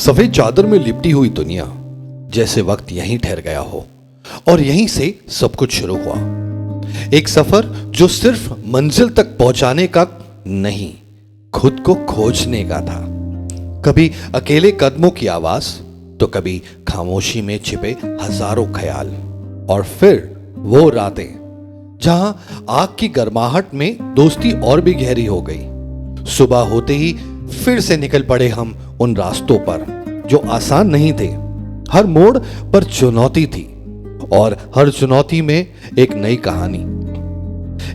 सफेद चादर में लिपटी हुई दुनिया, जैसे वक्त यहीं ठहर गया हो और यहीं से सब कुछ शुरू हुआ। एक सफर जो सिर्फ मंजिल तक पहुंचाने का नहीं, खुद को खोजने का था। कभी अकेले कदमों की आवाज, तो कभी खामोशी में छिपे हजारों ख्याल, और फिर वो रातें जहां आग की गर्माहट में दोस्ती और भी गहरी हो गई। सुबह होते ही फिर से निकल पड़े हम उन रास्तों पर जो आसान नहीं थे। हर मोड़ पर चुनौती थी और हर चुनौती में एक नई कहानी।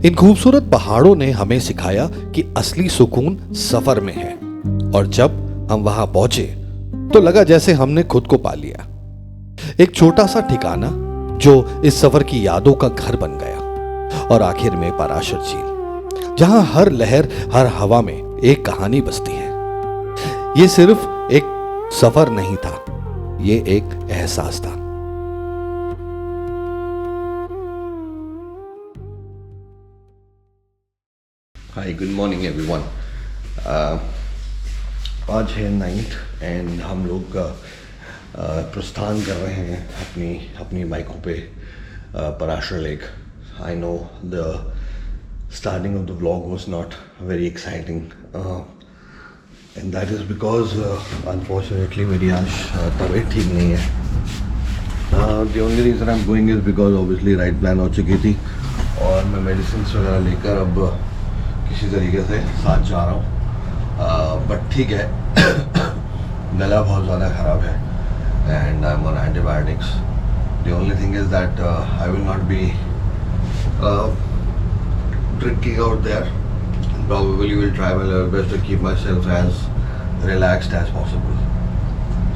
इन खूबसूरत पहाड़ों ने हमें सिखाया कि असली सुकून सफर में है, और जब हम वहां पहुंचे तो लगा जैसे हमने खुद को पा लिया। एक छोटा सा ठिकाना जो इस सफर की यादों का घर बन गया, और आखिर में पराशर झील, जहां हर लहर, हर हवा में एक कहानी बसती है। ये सिर्फ एक सफर नहीं था, ये एक एहसास था। हाय, गुड मॉर्निंग एवरीवन। आज है 9th एंड हम लोग प्रस्थान कर रहे हैं अपनी बाइकों पे Parashar lake. I know the starting of the vlog was not very exciting, and that is because unfortunately मेरी आज तबीयत ठीक नहीं है। The only reason I'm going is because obviously ride plan हो चुकी थी और मैं मेडिसिन वगैरह लेकर अब किसी तरीके से साथ जा रहा हूँ। बट ठीक है, गला बहुत ज़्यादा ख़राब है and I am on antibiotics. The only thing is that I will not be drinking out there. Probably will try my level best to keep myself as relaxed as possible.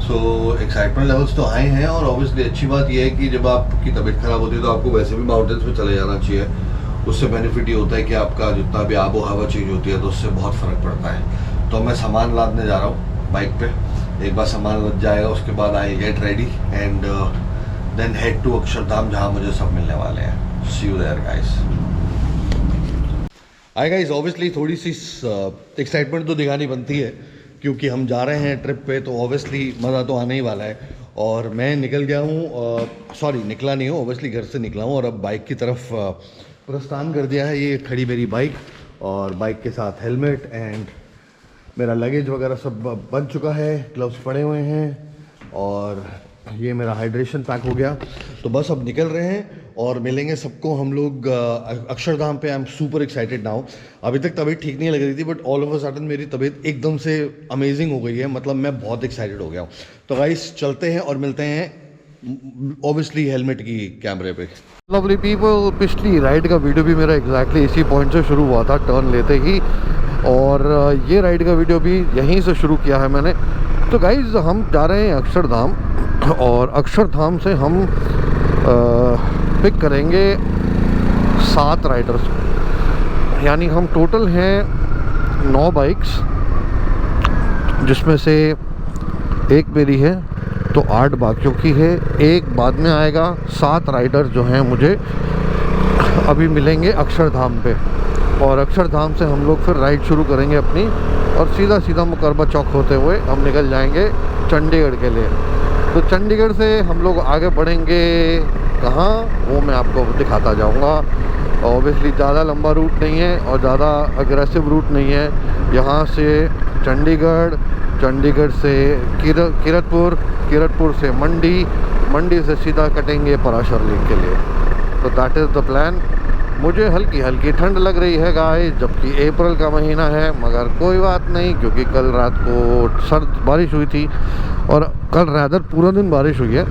So excitement levels तो high हैं, और obviously अच्छी बात यह है कि जब आपकी तबीयत खराब होती है तो आपको वैसे भी माउंटेन्स में चले जाना चाहिए। उससे बेनिफिट ये होता है कि आपका जितना भी आबो हवा चेंज होती है तो उससे बहुत फ़र्क पड़ता है। तो मैं सामान लादने जा रहा हूँ बाइक पे। एक बार सामान लग जाएगा उसके बाद I get ready and then head to Akshardham, जहाँ मुझे सब मिलने वाले हैं। See you there guys. Hi guys, obviously थोड़ी सी एक्साइटमेंट तो दिखानी बनती है क्योंकि हम जा रहे हैं ट्रिप पे, तो ऑब्वियसली मज़ा तो आने ही वाला है। और मैं निकल गया हूँ, सॉरी निकला नहीं हूँ, ऑब्वियसली घर से निकला हूँ और अब बाइक की तरफ प्रस्थान कर दिया है। ये खड़ी मेरी बाइक, और बाइक के साथ हेलमेट एंड मेरा लगेज वगैरह सब बन चुका है, ग्लव्स पड़े हुए हैं, और ये मेरा हाइड्रेशन पैक हो गया। तो बस अब निकल रहे हैं और मिलेंगे सबको हम लोग अक्षरधाम पे। I am super excited now. अभी तक तबीयत ठीक नहीं लग रही थी, but all of a sudden मेरी तबीयत एकदम से अमेजिंग हो गई है। मतलब मैं बहुत एक्साइटेड हो गया हूँ। तो गाइस चलते हैं और मिलते हैं ऑब्वियसली हेलमेट की कैमरे पे। लवली पीपल, पिछली राइड का वीडियो भी मेरा एग्जैक्टली इसी पॉइंट से शुरू हुआ था, टर्न लेते ही, और ये राइड का वीडियो भी यहीं से शुरू किया है मैंने। तो गाइस हम जा रहे हैं अक्षरधाम, और अक्षरधाम से हम पिक करेंगे 7 राइडर्स, यानी हम टोटल हैं 9 बाइक्स, जिसमें से एक मेरी है तो 8 बाकियों की है, एक बाद में आएगा। 7 राइडर जो हैं मुझे अभी मिलेंगे अक्षरधाम पे, और अक्षरधाम से हम लोग फिर राइड शुरू करेंगे अपनी, और सीधा सीधा मुकरबा चौक होते हुए हम निकल जाएंगे चंडीगढ़ के लिए। तो चंडीगढ़ से हम लोग आगे बढ़ेंगे कहाँ, वो मैं आपको दिखाता जाऊँगा। ऑब्वियसली ज़्यादा लंबा रूट नहीं है और ज़्यादा अग्रेसिव रूट नहीं है। यहाँ से चंडीगढ़, चंडीगढ़ से किरतपुर, किरतपुर से मंडी, मंडी से सीधा कटेंगे पराशर लेक के लिए। तो दैट इज़ द प्लान। मुझे हल्की हल्की ठंड लग रही है गाइस, जबकि अप्रैल का महीना है, मगर कोई बात नहीं, क्योंकि कल रात को सर्द बारिश हुई थी, और कल रात पूरा दिन बारिश हुई है,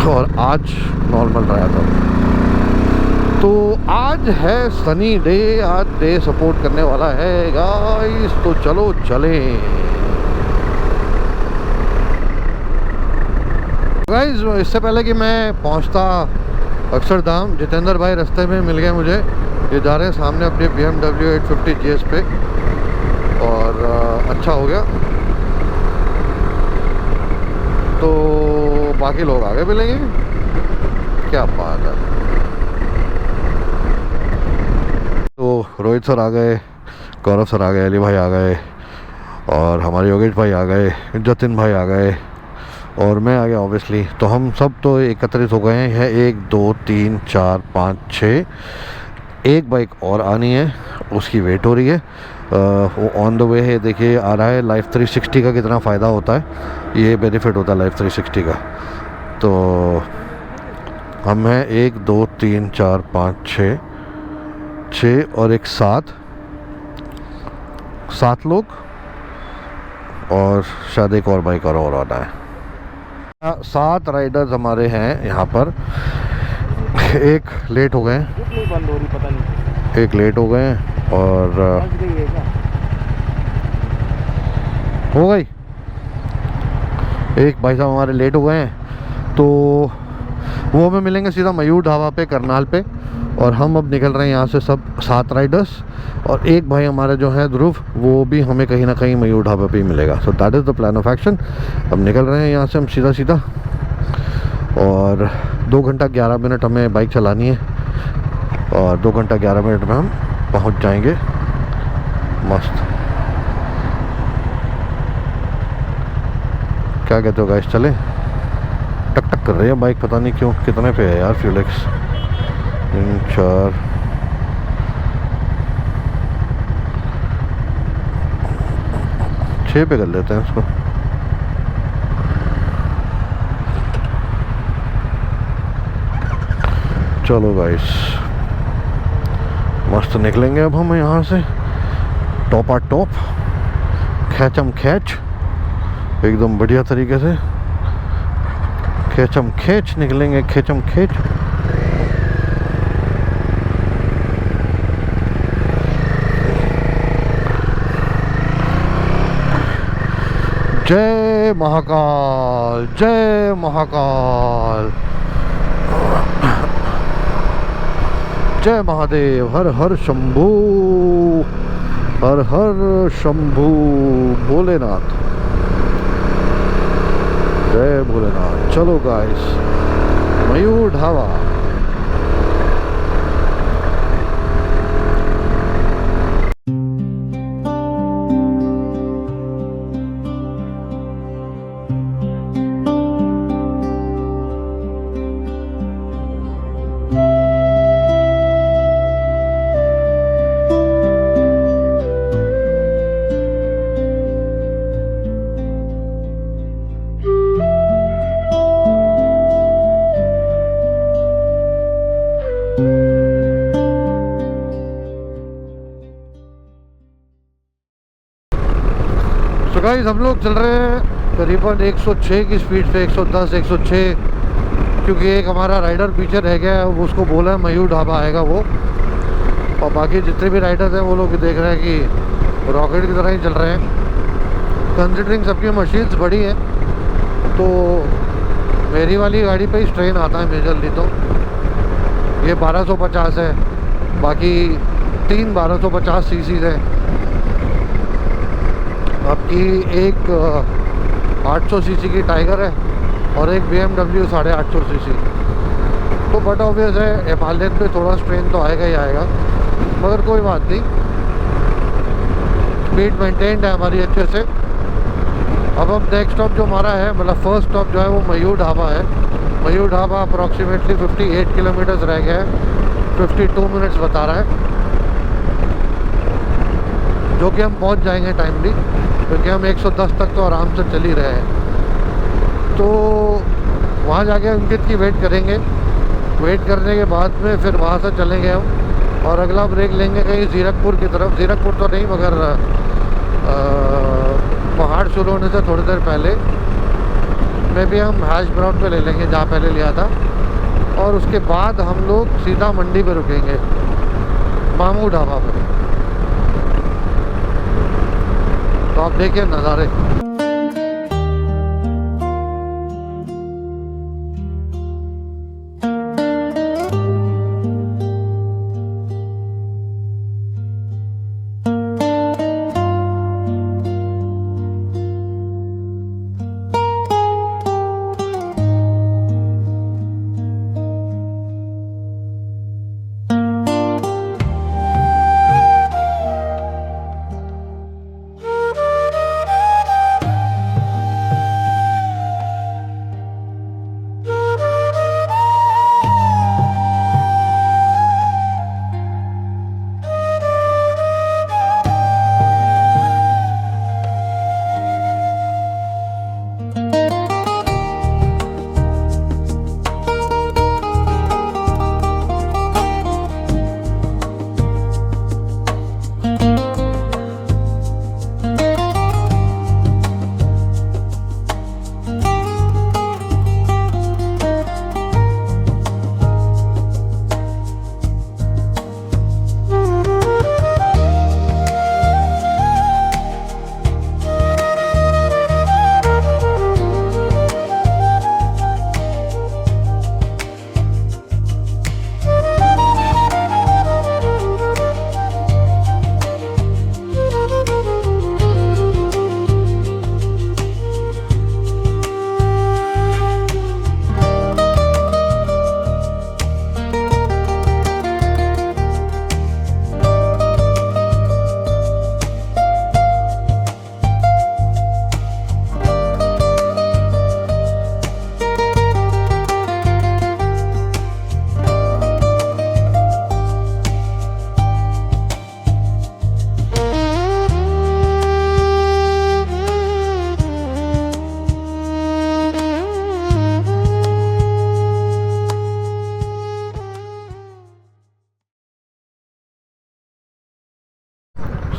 और आज नॉर्मल रहा था। तो आज है सनी डे, आज डे सपोर्ट करने वाला है गाइस। तो चलो चलें गाइस। इससे पहले कि मैं पहुंचता अक्षरधाम, जितेंद्र भाई रास्ते में मिल गए मुझे। ये जा रहे हैं सामने अपने BMW 850 GS पे, और अच्छा हो गया। तो बाकी लोग आगे मिलेंगे, क्या बात है। तो रोहित सर आ गए, गौरव सर आ गए, अली भाई आ गए, और हमारे योगेश भाई आ गए, जतिन भाई आ गए और मैं आ गया ऑब्वियसली। तो हम सब तो एकत्रित हो गए हैं, 1 2 3 4 5 6। एक बाइक और आनी है, उसकी वेट हो रही है। वो ऑन द वे है, देखिए आ रहा है। लाइफ 360 का कितना फ़ायदा होता है, ये बेनिफिट होता है लाइफ 360 का। तो हम हैं 1 2 3 4 5 6 6 और एक 7 लोग, और शायद एक और बाइक और आना है। 7 राइडर्स हमारे हैं यहाँ पर। एक लेट हो गए, बंद हो रही पता नहीं, एक लेट हो गए और बंद गई है क्या? हो गई। एक भाई साहब हमारे लेट हो गए हैं, तो वो हमें मिलेंगे सीधा मयूर ढाबा पे, करनाल पे। और हम अब निकल रहे हैं यहाँ से सब 7 राइडर्स, और एक भाई हमारा जो है ध्रुव, वो भी हमें कहीं ना कहीं मयूर ढाबा पे ही मिलेगा। So that is the plan of action. अब निकल रहे हैं यहाँ से हम सीधा सीधा, और 2 घंटा 11 मिनट हमें बाइक चलानी है, और 2 घंटा 11 मिनट में हम पहुँच जाएंगे। मस्त। क्या कहते हो गाइस, चले? टक टक कर रही है बाइक, पता नहीं क्यों। कितने पे है यार फ्यूलेक्स? 3 4 6 पे कर लेते हैं इसको। चलो गाइस, मस्त निकलेंगे अब हम यहाँ से टॉप खैचम खैच, एकदम बढ़िया तरीके से खेचम खेच निकलेंगे, खेचम खेच। जय महाकाल, जय महाकाल, जय महादेव, हर हर शंभू, हर हर शंभू भोलेनाथ, जय भोलेनाथ। चलो गाइस, मयूर ढाबा। तो गाइस, हम लोग चल रहे हैं करीबन 106 की स्पीड पे, 110 106, क्योंकि एक हमारा राइडर पीछे रह गया है, उसको बोला है मयूर ढाबा आएगा वो। और बाकी जितने भी राइडर्स हैं वो लोग देख रहे हैं कि रॉकेट की तरह ही चल रहे हैं। कंसिडरिंग सबकी मशीन्स बड़ी हैं, तो मेरी वाली गाड़ी पे ही स्ट्रेन आता है मेजरली। तो ये 1250 है, बाकी 3 1250 सीसीज है। आपकी एक 800 सीसी की टाइगर है और एक BMW 850 सीसी। तो बट ऑब्वियस है, हिमालयन पे थोड़ा स्ट्रेन तो आएगा ही आएगा, मगर कोई बात नहीं, स्पीड मेंटेन्ड है हमारी अच्छे से। अब हम नेक्स्ट स्टॉप जो हमारा है, मतलब फर्स्ट स्टॉप जो है वो मयूर ढाबा है। मयूर ढाबा अप्रॉक्सीमेटली 58 किलोमीटर्स रह गया है, 52 मिनट्स बता रहा है, जो कि हम पहुंच जाएंगे टाइमली, क्योंकि हम 110 तक तो आराम से चल ही रहे हैं। तो वहाँ जाके अंकित की वेट करेंगे। वेट करने के बाद में फिर वहाँ से चलेंगे हम, और अगला ब्रेक लेंगे कहीं ज़ीरकपुर की तरफ। ज़ीरकपुर तो नहीं, मगर पहाड़ शुरू होने से थोड़ी देर पहले में भी हम हैश ब्राउन पे ले लेंगे, जहाँ पहले लिया था। और उसके बाद हम लोग सीधा मंडी पे रुकेंगे, मामू ढाबा पे। तो आप देखिए नज़ारे।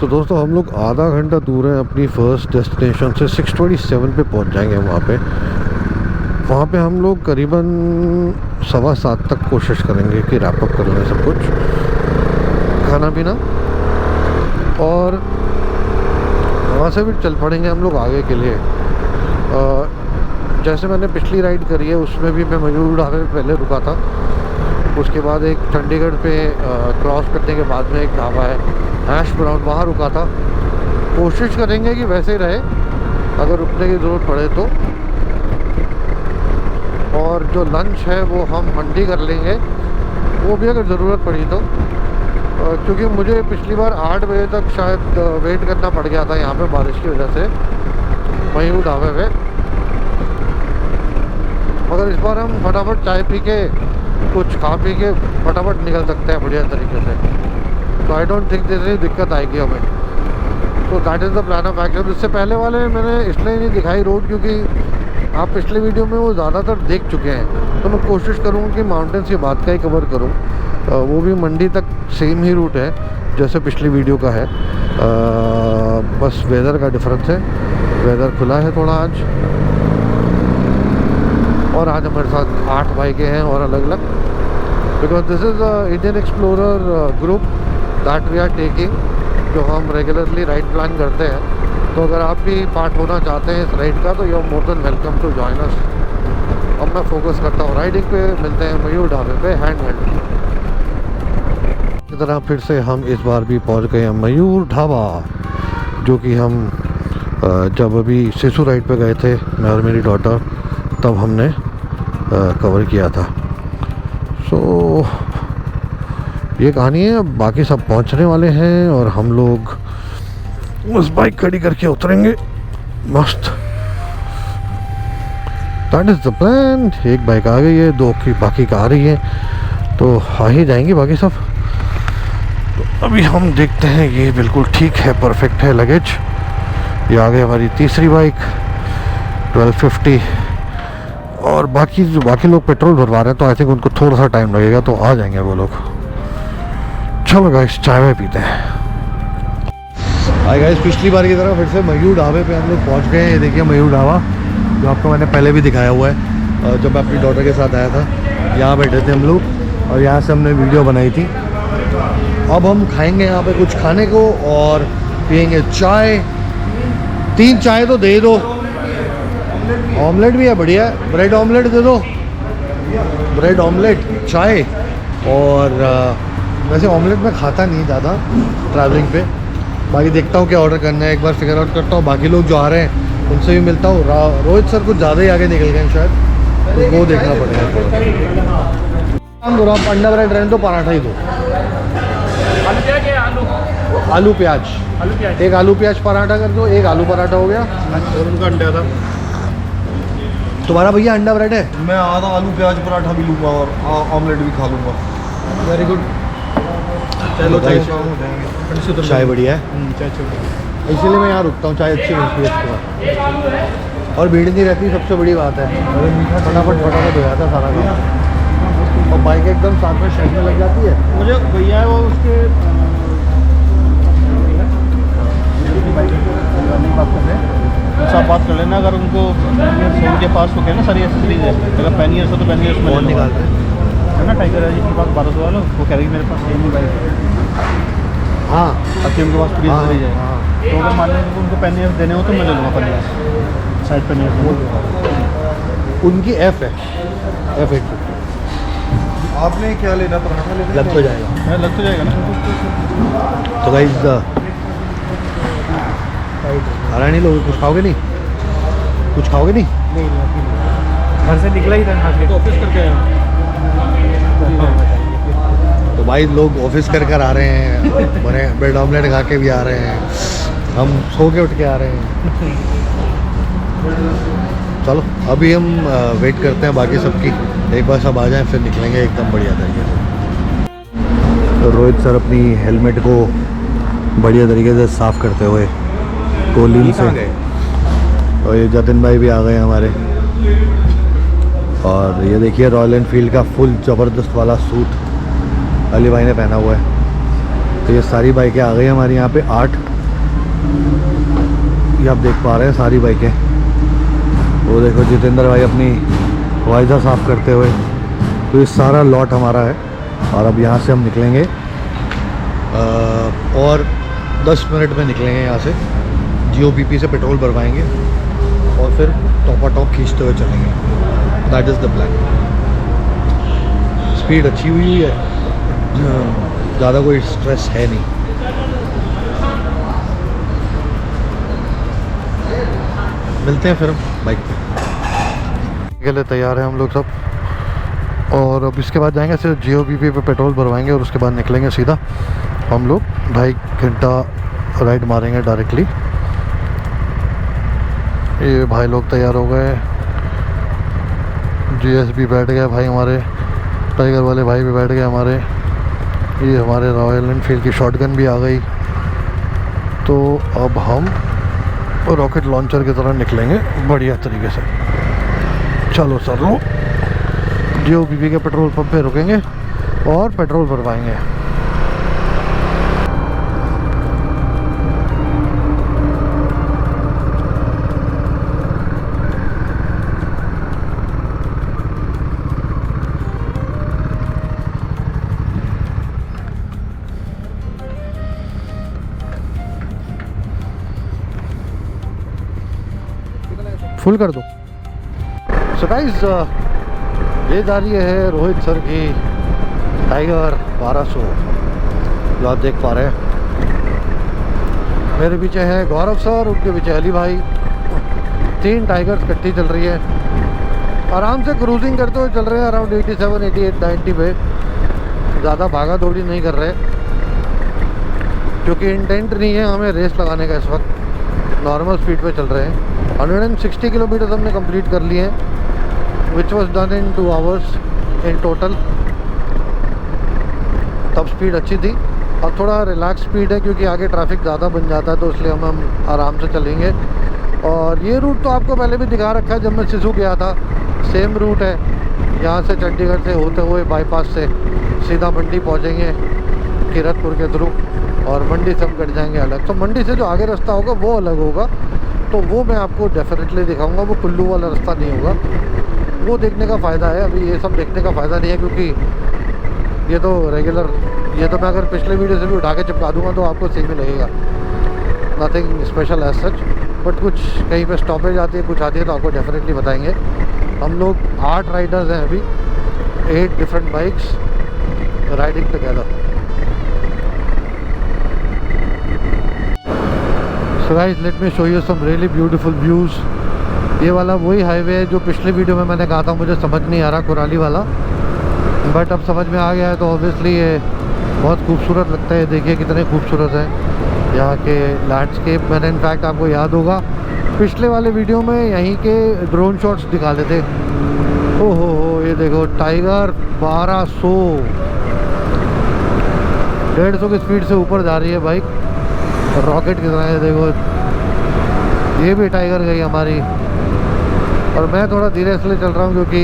तो दोस्तों हम लोग आधा घंटा दूर हैं अपनी फ़र्स्ट डेस्टिनेशन से। 6:27 पे पहुंच जाएंगे हम वहाँ पे हम लोग करीबन 7:15 तक कोशिश करेंगे कि रैप अप कर लें सब कुछ, खाना पीना, और वहाँ से भी चल पड़ेंगे हम लोग आगे के लिए। जैसे मैंने पिछली राइड करी है उसमें भी मैं मयूर ढाबे पे पहले रुका था, उसके बाद एक चंडीगढ़ पे क्रॉस करने के बाद में एक ढाबा है हैश ब्राउन, वहाँ रुका था। कोशिश करेंगे कि वैसे ही रहे, अगर रुकने की ज़रूरत पड़े तो। और जो लंच है वो हम मंडी कर लेंगे, वो भी अगर ज़रूरत पड़ी तो, क्योंकि मुझे पिछली बार 8 बजे तक शायद वेट करना पड़ गया था यहाँ पे बारिश की वजह से मयूर ढाबे पे। मगर इस बार हम फटाफट चाय पी के कुछ खा पी के फटाफट निकल सकते हैं बढ़िया तरीके से। तो आई डोंट थिंक जैसे दिक्कत आएगी हमें। तो that is the plan of action. इससे पहले वाले मैंने इसलिए नहीं दिखाई रोड, क्योंकि आप पिछले वीडियो में वो ज़्यादातर देख चुके हैं। तो मैं कोशिश करूँगा कि माउंटेन्स की बात का ही कवर करूँ। वो भी मंडी तक सेम ही रूट है जैसे पिछली वीडियो का है, बस वेदर का डिफरेंस है। वेदर खुला है थोड़ा आज, और आज हमारे साथ 8 बाइकें हैं और अलग अलग, because this is Indian explorer group that we are taking, जो हम रेगुलरली राइड प्लान करते हैं। तो अगर आप भी पार्ट होना चाहते हैं इस राइड का तो you are more than welcome to join us. अब मैं फोकस करता हूँ राइडिंग पे। मिलते हैं मयूर ढाबे पे हैंड हेल्ड की तरह। फिर से हम इस बार भी पहुँच गए हैं मयूर ढाबा, जो कि हम जब अभी सिसु राइड पे गए थे मैं और मेरी डॉटर, तब हमने कवर किया था। सो ये कहानी है। अब बाकी सब पहुंचने वाले हैं और हम लोग उस बाइक खड़ी करके उतरेंगे मस्त। That is the plan. एक बाइक आ गई है, 2 की बाकी का आ रही है, तो आ ही जाएंगी बाकी सब। तो अभी हम देखते हैं। ये बिल्कुल ठीक है, परफेक्ट है लगेज। ये आ गई हमारी तीसरी बाइक 1250, और बाकी लोग पेट्रोल भरवा रहे हैं, तो आई थिंक उनको थोड़ा सा टाइम लगेगा, तो आ जाएंगे वो लोग। चलो गाइस चाय में पीते हैं। हाय गाइस, पिछली बार की तरह फिर से मयूर ढाबे पे हम लोग पहुंच गए हैं। ये देखिए मयूर ढाबा, जो आपको मैंने पहले भी दिखाया हुआ है जब मैं अपनी डॉटर के साथ आया था। यहाँ बैठे थे हम लोग और यहाँ से हमने वीडियो बनाई थी। अब हम खाएंगे यहाँ पे कुछ खाने को और पियेंगे चाय। 3 चाय तो दे दो। ऑमलेट भी है, बढ़िया है। ब्रेड ऑमलेट दे दो, ब्रेड ऑमलेट, चाय। और वैसे ऑमलेट मैं खाता नहीं ज़्यादा ट्रैवलिंग पे। बाकी देखता हूँ क्या ऑर्डर करना है, एक बार फिगर आउट करता हूँ। बाकी लोग जो आ रहे हैं उनसे भी मिलता हूँ। रोहित सर कुछ ज़्यादा ही आगे निकल गए हैं शायद, तो वो देखना पड़ेगा। थोड़ा अंडा ब्रेड रहने दो, पराठा ही दो। आलू प्याज, एक आलू प्याज पराठा कर दो। एक आलू पराठा हो गया और उनका अंडा था। तुम्हारा भैया अंडा ब्रेड है? मैं आधा आलू प्याज पराठा भी लूँगा और ऑमलेट भी खा लूँगा। Very good. चलो चाय बढ़िया है, इसीलिए मैं यहाँ रुकता हूँ। चाय अच्छी मिलती है इसके बाद, और भीड़ नहीं रहती, सबसे बड़ी बात है। अरे मीठा फटाफट हो जाता है सारा काम, और बाइक एकदम साथ में शेड में लग जाती है। मुझे भैया वो उसके उनसे आप बात कर लेना, अगर उनको उनके पास हो गया ना सारी एसेसरीज है, अगर पैनियर्स हो तो पैनियर्स में कौन निकालते है ना। टाइगर है जिसके पास 1200 वाला, वो कह रही मेरे पास सेम ही बाइक। हाँ, अब उनके पास फ्री एसेसरीज है, तो अगर मान लें उनको पैनियर्स देने हो तो मैं ले लूँगा पैनियर्स, साइड पैनियर्स। उनकी एफ है, F8। आपने क्या लेना, पराठा लेना? लग तो जाएगा, लग तो जाएगा ना। तो गाइस खाना नहीं लोगे? कुछ खाओगे नहीं? कुछ खाओगे नहीं? घर से निकला ही था, तो ऑफिस करके आया। तो भाई लोग ऑफिस कर आ रहे हैं, बने ब्रेड ऑमलेट खा के भी आ रहे हैं, हम सो के उठ के आ रहे हैं। चलो अभी हम वेट करते हैं बाकी सबकी, एक बार सब आ जाएं फिर निकलेंगे एकदम बढ़िया तरीके से। तो रोहित सर अपनी हेलमेट को बढ़िया तरीके से साफ़ करते हुए कोलिन से, और ये जतिन भाई भी आ गए हमारे। और ये देखिए रॉयल एनफील्ड का फुल ज़बरदस्त वाला सूट अली भाई ने पहना हुआ है। तो ये सारी बाइकें आ गई हमारी यहाँ पे 8। ये आप देख पा रहे हैं सारी बाइकें। वो देखो जितेंद्र भाई अपनी वाइजा साफ़ करते हुए। तो ये सारा लॉट हमारा है और अब यहाँ से हम निकलेंगे और 10 मिनट में निकलेंगे यहाँ से। GOPP से पेट्रोल भरवाएंगे और फिर टॉपा टॉप खींचते हुए चलेंगे। That is the plan. Speed अच्छी हुई है, ज़्यादा कोई स्ट्रेस है नहीं। मिलते हैं फिर हम बाइक पे। के लिए तैयार हैं हम लोग सब, और अब इसके बाद जाएंगे सिर्फ GOPP पे पेट्रोल भरवाएंगे और उसके बाद निकलेंगे सीधा हम लोग 2.5 घंटा राइड मारेंगे डायरेक्टली। ये भाई लोग तैयार हो गए, GS भी बैठ गए भाई हमारे, टाइगर वाले भाई भी बैठ गए हमारे। ये हमारे रॉयल एनफील्ड की शॉटगन भी आ गई। तो अब हम रॉकेट लॉन्चर की तरह निकलेंगे बढ़िया तरीके से। चलो सर, लो GOPP के पेट्रोल पंप पे रुकेंगे और पेट्रोल भरवाएंगे। फुल कर दो। सो गाइस, ये जा रही है रोहित सर की टाइगर 1200 जो आप देख पा रहे हैं। मेरे पीछे है गौरव सर, उनके पीछे अली भाई। 3 टाइगर्स इकट्ठी चल रही है, आराम से क्रूजिंग करते हुए चल रहे हैं अराउंड 87, 88, 90 पे। ज़्यादा भागा दौड़ी नहीं कर रहे क्योंकि इंटेंट नहीं है हमें रेस लगाने का। इस वक्त नॉर्मल स्पीड पे चल रहे हैं। 160 किलोमीटर हमने कंप्लीट कर लिए हैं, which was done in 2 hours in total. तब स्पीड अच्छी थी। अब थोड़ा रिलैक्स स्पीड है क्योंकि आगे ट्रैफिक ज़्यादा बन जाता है, तो इसलिए हम आराम से चलेंगे। और ये रूट तो आपको पहले भी दिखा रखा है जब मैं सिसु गया था। सेम रूट है, यहाँ से चंडीगढ़ से होते हुए बाईपास से सीधा मंडी पहुँचेंगे कीरतपुर के थ्रू, और मंडी से हम कट जाएंगे अलग। तो मंडी से जो आगे रास्ता होगा वो अलग होगा, तो वो मैं आपको डेफिनेटली दिखाऊंगा। वो कुल्लू वाला रास्ता नहीं होगा, वो देखने का फ़ायदा है। अभी ये सब देखने का फ़ायदा नहीं है क्योंकि ये तो रेगुलर, ये तो मैं अगर पिछले वीडियो से भी उठा के चिपका दूंगा तो आपको सेम ही लगेगा। Nothing special as such, but कुछ कहीं पे स्टॉपेज आती है, कुछ आती है, तो आपको डेफिनेटली बताएंगे। हम लोग 8 राइडर्स हैं अभी, 8 different bikes riding together. So guys, let me show you some really beautiful views। ये वाला वही हाईवे है जो पिछले वीडियो में मैंने कहा था मुझे समझ नहीं आ रहा, कुराली वाला, बट अब समझ में आ गया है। तो ऑब्वियसली ये बहुत खूबसूरत लगता है। देखिए कितने खूबसूरत है यहाँ के लैंडस्केप। मैंने इनफैक्ट आपको याद होगा पिछले वाले वीडियो में यहीं के ड्रोन शॉट्स दिखा देते। ओहो हो, ये देखो टाइगर 1200 150 की स्पीड से ऊपर जा रही है बाइक, रॉकेट की तरह है। देखो ये भी टाइगर गई हमारी, और मैं थोड़ा धीरे इसलिए चल रहा हूँ क्योंकि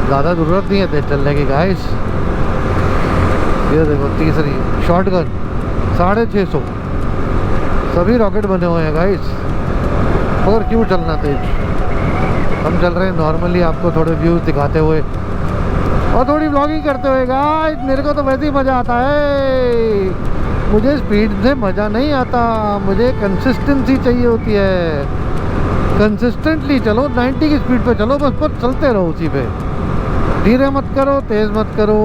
ज़्यादा ज़रूरत नहीं है तेज चलने की गाइस। ये देखो तीसरी शॉटगन 650, सभी रॉकेट बने हुए हैं गाइस, और क्यों चलना तेज। हम चल रहे हैं नॉर्मली, आपको थोड़े व्यूज़ दिखाते हुए और थोड़ी व्लॉगिंग करते हुए गाइस। मेरे को तो वैसे ही मज़ा आता है, मुझे स्पीड से मज़ा नहीं आता, मुझे कंसिस्टेंसी चाहिए होती है। कंसिस्टेंटली चलो, 90 की स्पीड पे चलो, बस चलते रहो उसी पे, धीरे मत करो, तेज़ मत करो,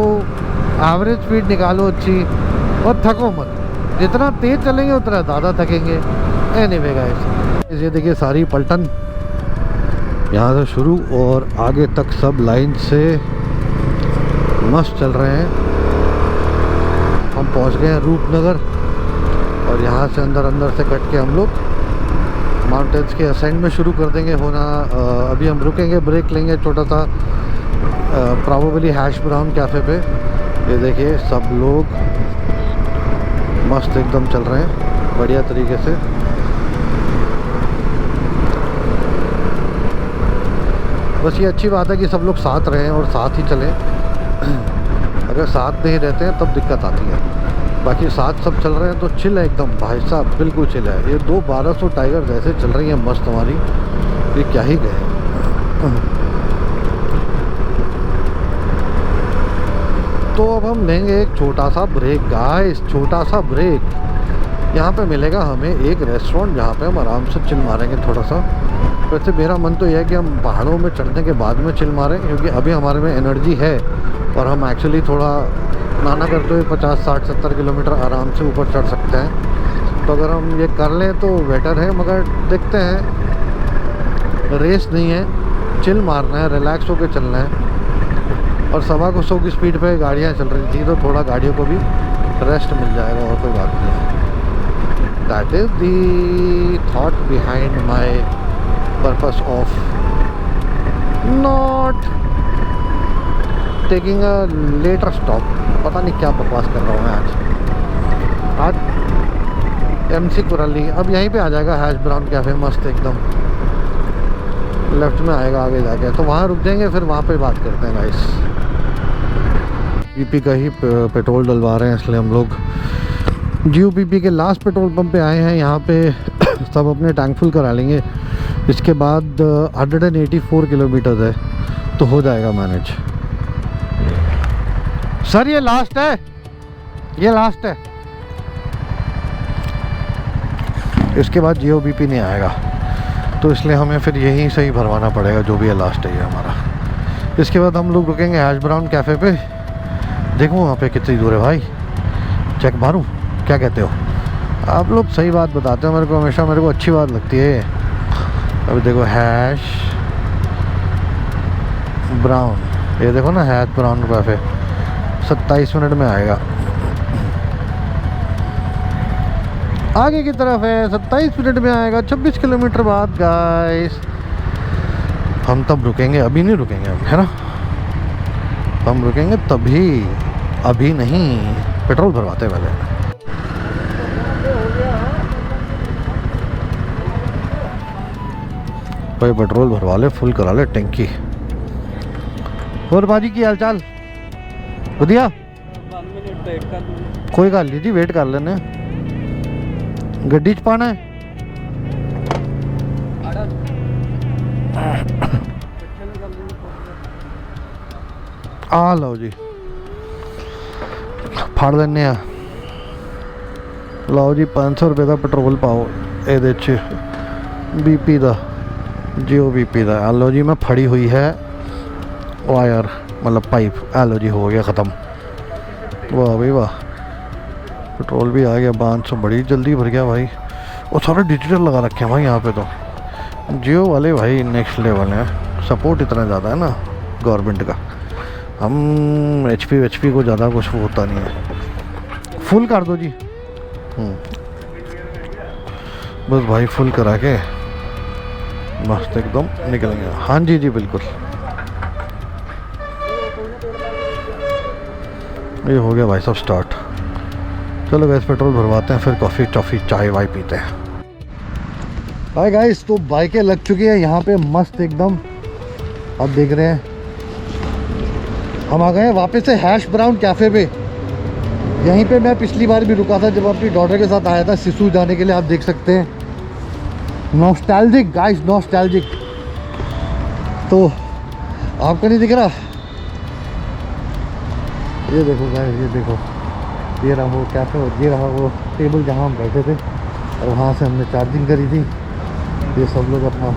एवरेज स्पीड निकालो अच्छी, और थको मत। जितना तेज़ चलेंगे उतना ज़्यादा थकेंगे। एनीवे गाइस, ये देखिए सारी पलटन यहाँ से शुरू और आगे तक सब लाइन से मस्त चल रहे हैं। हम पहुँच गए हैं रूपनगर, और यहाँ से अंदर से कट के हम लोग माउंटेन्स के असेंड में शुरू कर देंगे होना। अभी हम रुकेंगे, ब्रेक लेंगे छोटा सा, प्रॉबेबली हैश ब्राउन कैफ़े पे। ये देखिए सब लोग मस्त एकदम चल रहे हैं बढ़िया तरीके से। बस ये अच्छी बात है कि सब लोग साथ रहें और साथ ही चलें। अगर साथ नहीं रहते हैं तब दिक्कत आती है। बाकी साथ सब चल रहे हैं तो चिल है एकदम भाई साहब, बिल्कुल चिल है। ये 1200 टाइगर जैसे चल रही है मस्त हमारी, ये क्या ही गए। तो अब हम लेंगे एक छोटा सा ब्रेक गाइस, छोटा सा ब्रेक। यहाँ पे मिलेगा हमें एक रेस्टोरेंट जहाँ पे हम आराम से चिल मारेंगे थोड़ा सा। वैसे मेरा मन तो यह है कि हम पहाड़ों में चढ़ने के बाद में चिल मारें, क्योंकि अभी हमारे में एनर्जी है और हम एक्चुअली थोड़ा नाना करते हुए 50, 60, 70 किलोमीटर आराम से ऊपर चढ़ सकते हैं। तो अगर हम ये कर लें तो बेटर है, मगर देखते हैं, रेस नहीं है, चिल मारना है, रिलैक्स होकर चलना है। और 125 की स्पीड पे गाड़ियाँ चल रही थी तो थोड़ा गाड़ियों को भी रेस्ट मिल जाएगा, और कोई बात नहीं। That is the thought behind my purpose of not taking a letter stop. पता नहीं क्या बकवास कर रहा हूँ मैं आज MC कुराली। अब यहीं पे आ जाएगा हैश ब्राउन कैफ़े, मस्त एकदम लेफ्ट में आएगा आगे जाके, तो वहाँ रुक जाएंगे, फिर वहाँ पे बात करते हैं गाइस। PP का ही पेट्रोल डलवा रहे हैं, इसलिए हम लोग GOPP के लास्ट पेट्रोल पंप पे आए हैं। यहाँ पे सब अपने टैंक फुल करा लेंगे, इसके बाद 184 किलोमीटर है तो हो जाएगा मैनेज। सर ये लास्ट है, ये लास्ट है, इसके बाद GOPP नहीं आएगा, तो इसलिए हमें फिर यहीं से ही भरवाना पड़ेगा, जो भी है लास्ट है ये हमारा। इसके बाद हम लोग रुकेंगे हैश ब्राउन कैफ़े पे। देखो वहाँ पे कितनी दूर है भाई, चेक मारूं, क्या कहते हो आप लोग? सही बात बताते हो मेरे को, हमेशा मेरे को अच्छी बात लगती है। अभी देखो हैश ब्राउन, ये देखो ना हैश ब्राउन कैफ़े 27 मिनट में आएगा, आगे की तरफ है, 27 मिनट में आएगा, 26 किलोमीटर बाद गाइस। हम तब रुकेंगे, अभी नहीं रुकेंगे हम, है ना? हम रुकेंगे तभी, अभी नहीं। पेट्रोल भरवाते पहले। भाई पेट्रोल भरवा ले, फुल करा ले टंकी। और बाजी की हाल चाल बढ़िया? कोई गल नहीं जी, वेट कर लेने। गड्डी च पाना है? आ लो जी, फड़ लेने। लो जी 500 रुपये का पेट्रोल पाओ ये BP का, GOPP का। आ लो जी, मैं फड़ी हुई है वायर, मतलब पाइप। आ लो जी, हो गया ख़त्म। वाह भाई वाह, पेट्रोल भी आ गया 500, बड़ी जल्दी भर गया भाई। और सारे डिजिटल लगा रखे हैं भाई यहाँ पे तो। जियो वाले भाई नेक्स्ट लेवल हैं, सपोर्ट इतना ज़्यादा है ना गवर्नमेंट का। हम HP को ज़्यादा कुछ होता नहीं है। फुल कर दो जी। बस भाई फुल करा के मस्त एकदम निकलेंगे। हाँ जी जी बिल्कुल, ये हो गया भाई सब स्टार्ट। चलो गैस पेट्रोल भरवाते हैं, फिर कॉफ़ी टॉफ़ी चाय वाय पीते हैं। हाय गाइस, तो बाइकें लग चुकी है यहाँ पे मस्त एकदम। अब देख रहे हैं हम आ गए हैं वापस से हैश ब्राउन कैफ़े पे। यहीं पे मैं पिछली बार भी रुका था जब अपनी डॉटर के साथ आया था सिसु जाने के लिए। आप देख सकते हैं, नॉस्टैल्जिक गाइस, नॉस्टैल्जिक। तो आपको नहीं दिख रहा? ये देखो गाइस, ये देखो, ये रहा वो कैफ़े और ये रहा वो टेबल जहाँ हम बैठे थे, और वहाँ से हमने चार्जिंग करी थी। ये सब लोग अपना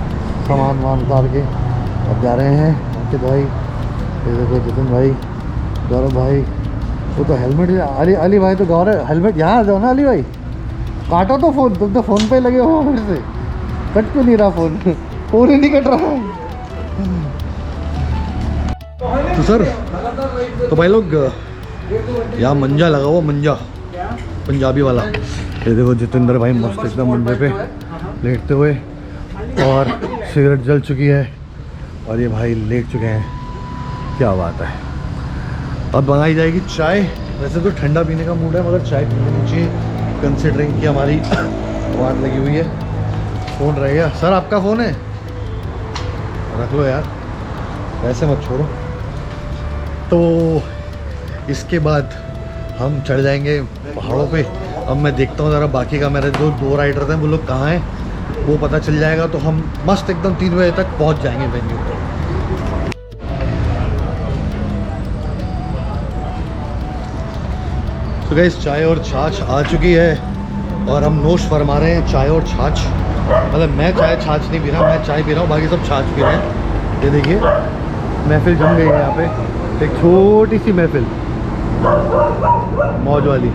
सामान वामान उतार के अब जा रहे हैं। अंकित भाई, ये देखो जितिन भाई, गौरव भाई, वो तो हेलमेट, अली भाई तो गौरव हेलमेट यहाँ आ जाओ ना। अली भाई काटो तो फ़ोन, तुम तो फ़ोन पे लगे हो फिर से। कट क्यों नहीं रहा फ़ोन? फ़ोन ही नहीं कट रहा। तो सर, तो भाई लोग यहाँ मंजा लगा हुआ, मंजा पंजाबी वाला। ये देखो जितेंद्र भाई मस्त एकदम मंजे पे लेटते हुए, और सिगरेट जल चुकी है, और ये भाई लेट चुके हैं। क्या बात है। अब बनाई जाएगी चाय। वैसे तो ठंडा पीने का मूड है, मगर चाय पी लेनी चाहिए कंसिडरिंग कि हमारी वाट लगी हुई है। फ़ोन रह गया सर, आपका फ़ोन है, रख लो यार, वैसे मत छोड़ो। तो इसके बाद हम चढ़ जाएंगे पहाड़ों पे। अब मैं देखता हूँ ज़रा बाकी का, मेरे जो 2 राइडर थे वो लोग कहाँ हैं, वो पता चल जाएगा तो हम मस्त एकदम 3 बजे तक पहुँच जाएंगे वेन्यू पर। तो गाइस चाय और छाछ आ चुकी है और हम नोश फरमा रहे हैं चाय और छाछ। मतलब मैं चाय छाछ नहीं पी रहा, मैं चाय पी रहा हूँ, बाकी सब छाछ पी रहे हैं। ये देखिए महफिल जम गई है यहाँ पे, एक छोटी सी महफिल मौज वाली।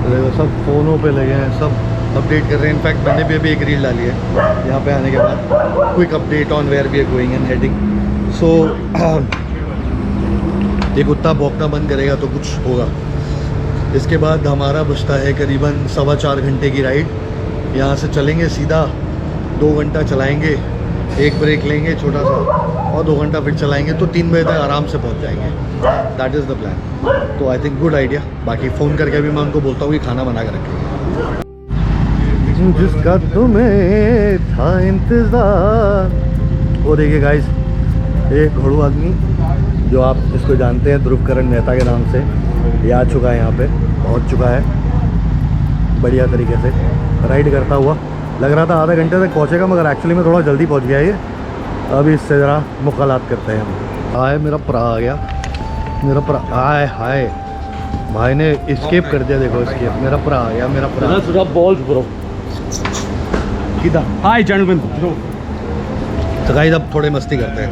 देखो सब फ़ोनों पे लगे हैं, सब अपडेट कर रहे हैं। इनफैक्ट मैंने भी अभी एक रील डाली है यहाँ पे आने के बाद, quick update on where we are going and heading. So ये कुत्ता भौंकना बंद करेगा तो कुछ होगा। इसके बाद हमारा बचता है करीबन 4.25 घंटे की राइड। यहाँ से चलेंगे सीधा, 2 घंटा चलाएंगे, एक ब्रेक लेंगे छोटा सा और 2 घंटा फिर चलाएंगे, तो 3 बजे तक आराम से पहुँच जाएंगे। That is the plan. तो आई थिंक गुड आइडिया। बाकी फ़ोन करके अभी मैं उनको बोलता हूँ कि खाना बना कर रखें। जिसका तुम्हें था इंतज़ार। वो देखिए गाइस, एक घोड़ू आदमी जो आप इसको जानते हैं ध्रुवकरण मेहता के नाम से, ये आ चुका है यहाँ पे, पहुँच चुका है बढ़िया तरीके से राइड करता हुआ। लग रहा था आधे घंटे तक पहुँचेगा, मगर एक्चुअली में थोड़ा जल्दी पहुँच गया ये। अभी इससे ज़रा मुकालात करते हैं हम। हाय मेरा प्रा आ गया, मेरा प्रा। हाय हाय भाई ने इस्केप कर दिया, देखो इस्केप। मेरा प्रा आ गया, मेरा प्रा। balls, bro. किधर? Hi, gentlemen. Bro. तो गाइस अब थोड़े मस्ती करते हैं,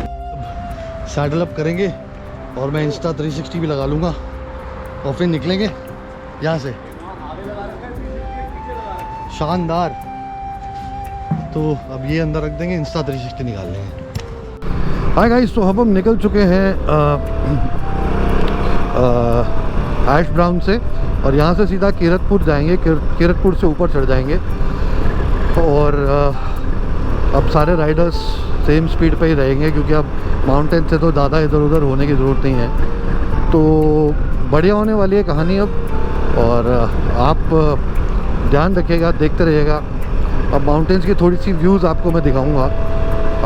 सैडल अप करेंगे और मैं इंस्टा 360 भी लगा लूँगा और फिर निकलेंगे यहाँ से। शानदार। तो अब ये अंदर रख देंगे, इंस्टा 360 निकाल लेंगे। हाय गाइस, तो अब हम निकल चुके हैं ऐश ब्राउन से और यहाँ से सीधा कीरतपुर जाएंगे। कीरतपुर से ऊपर चढ़ जाएंगे और अब सारे राइडर्स सेम स्पीड पे ही रहेंगे, क्योंकि अब माउंटेन से तो ज़्यादा इधर उधर होने की ज़रूरत नहीं है। तो बढ़िया होने वाली है कहानी अब, और आप ध्यान रखिएगा, देखते रहिएगा। अब माउंटेन्स की थोड़ी सी व्यूज़ आपको मैं दिखाऊंगा,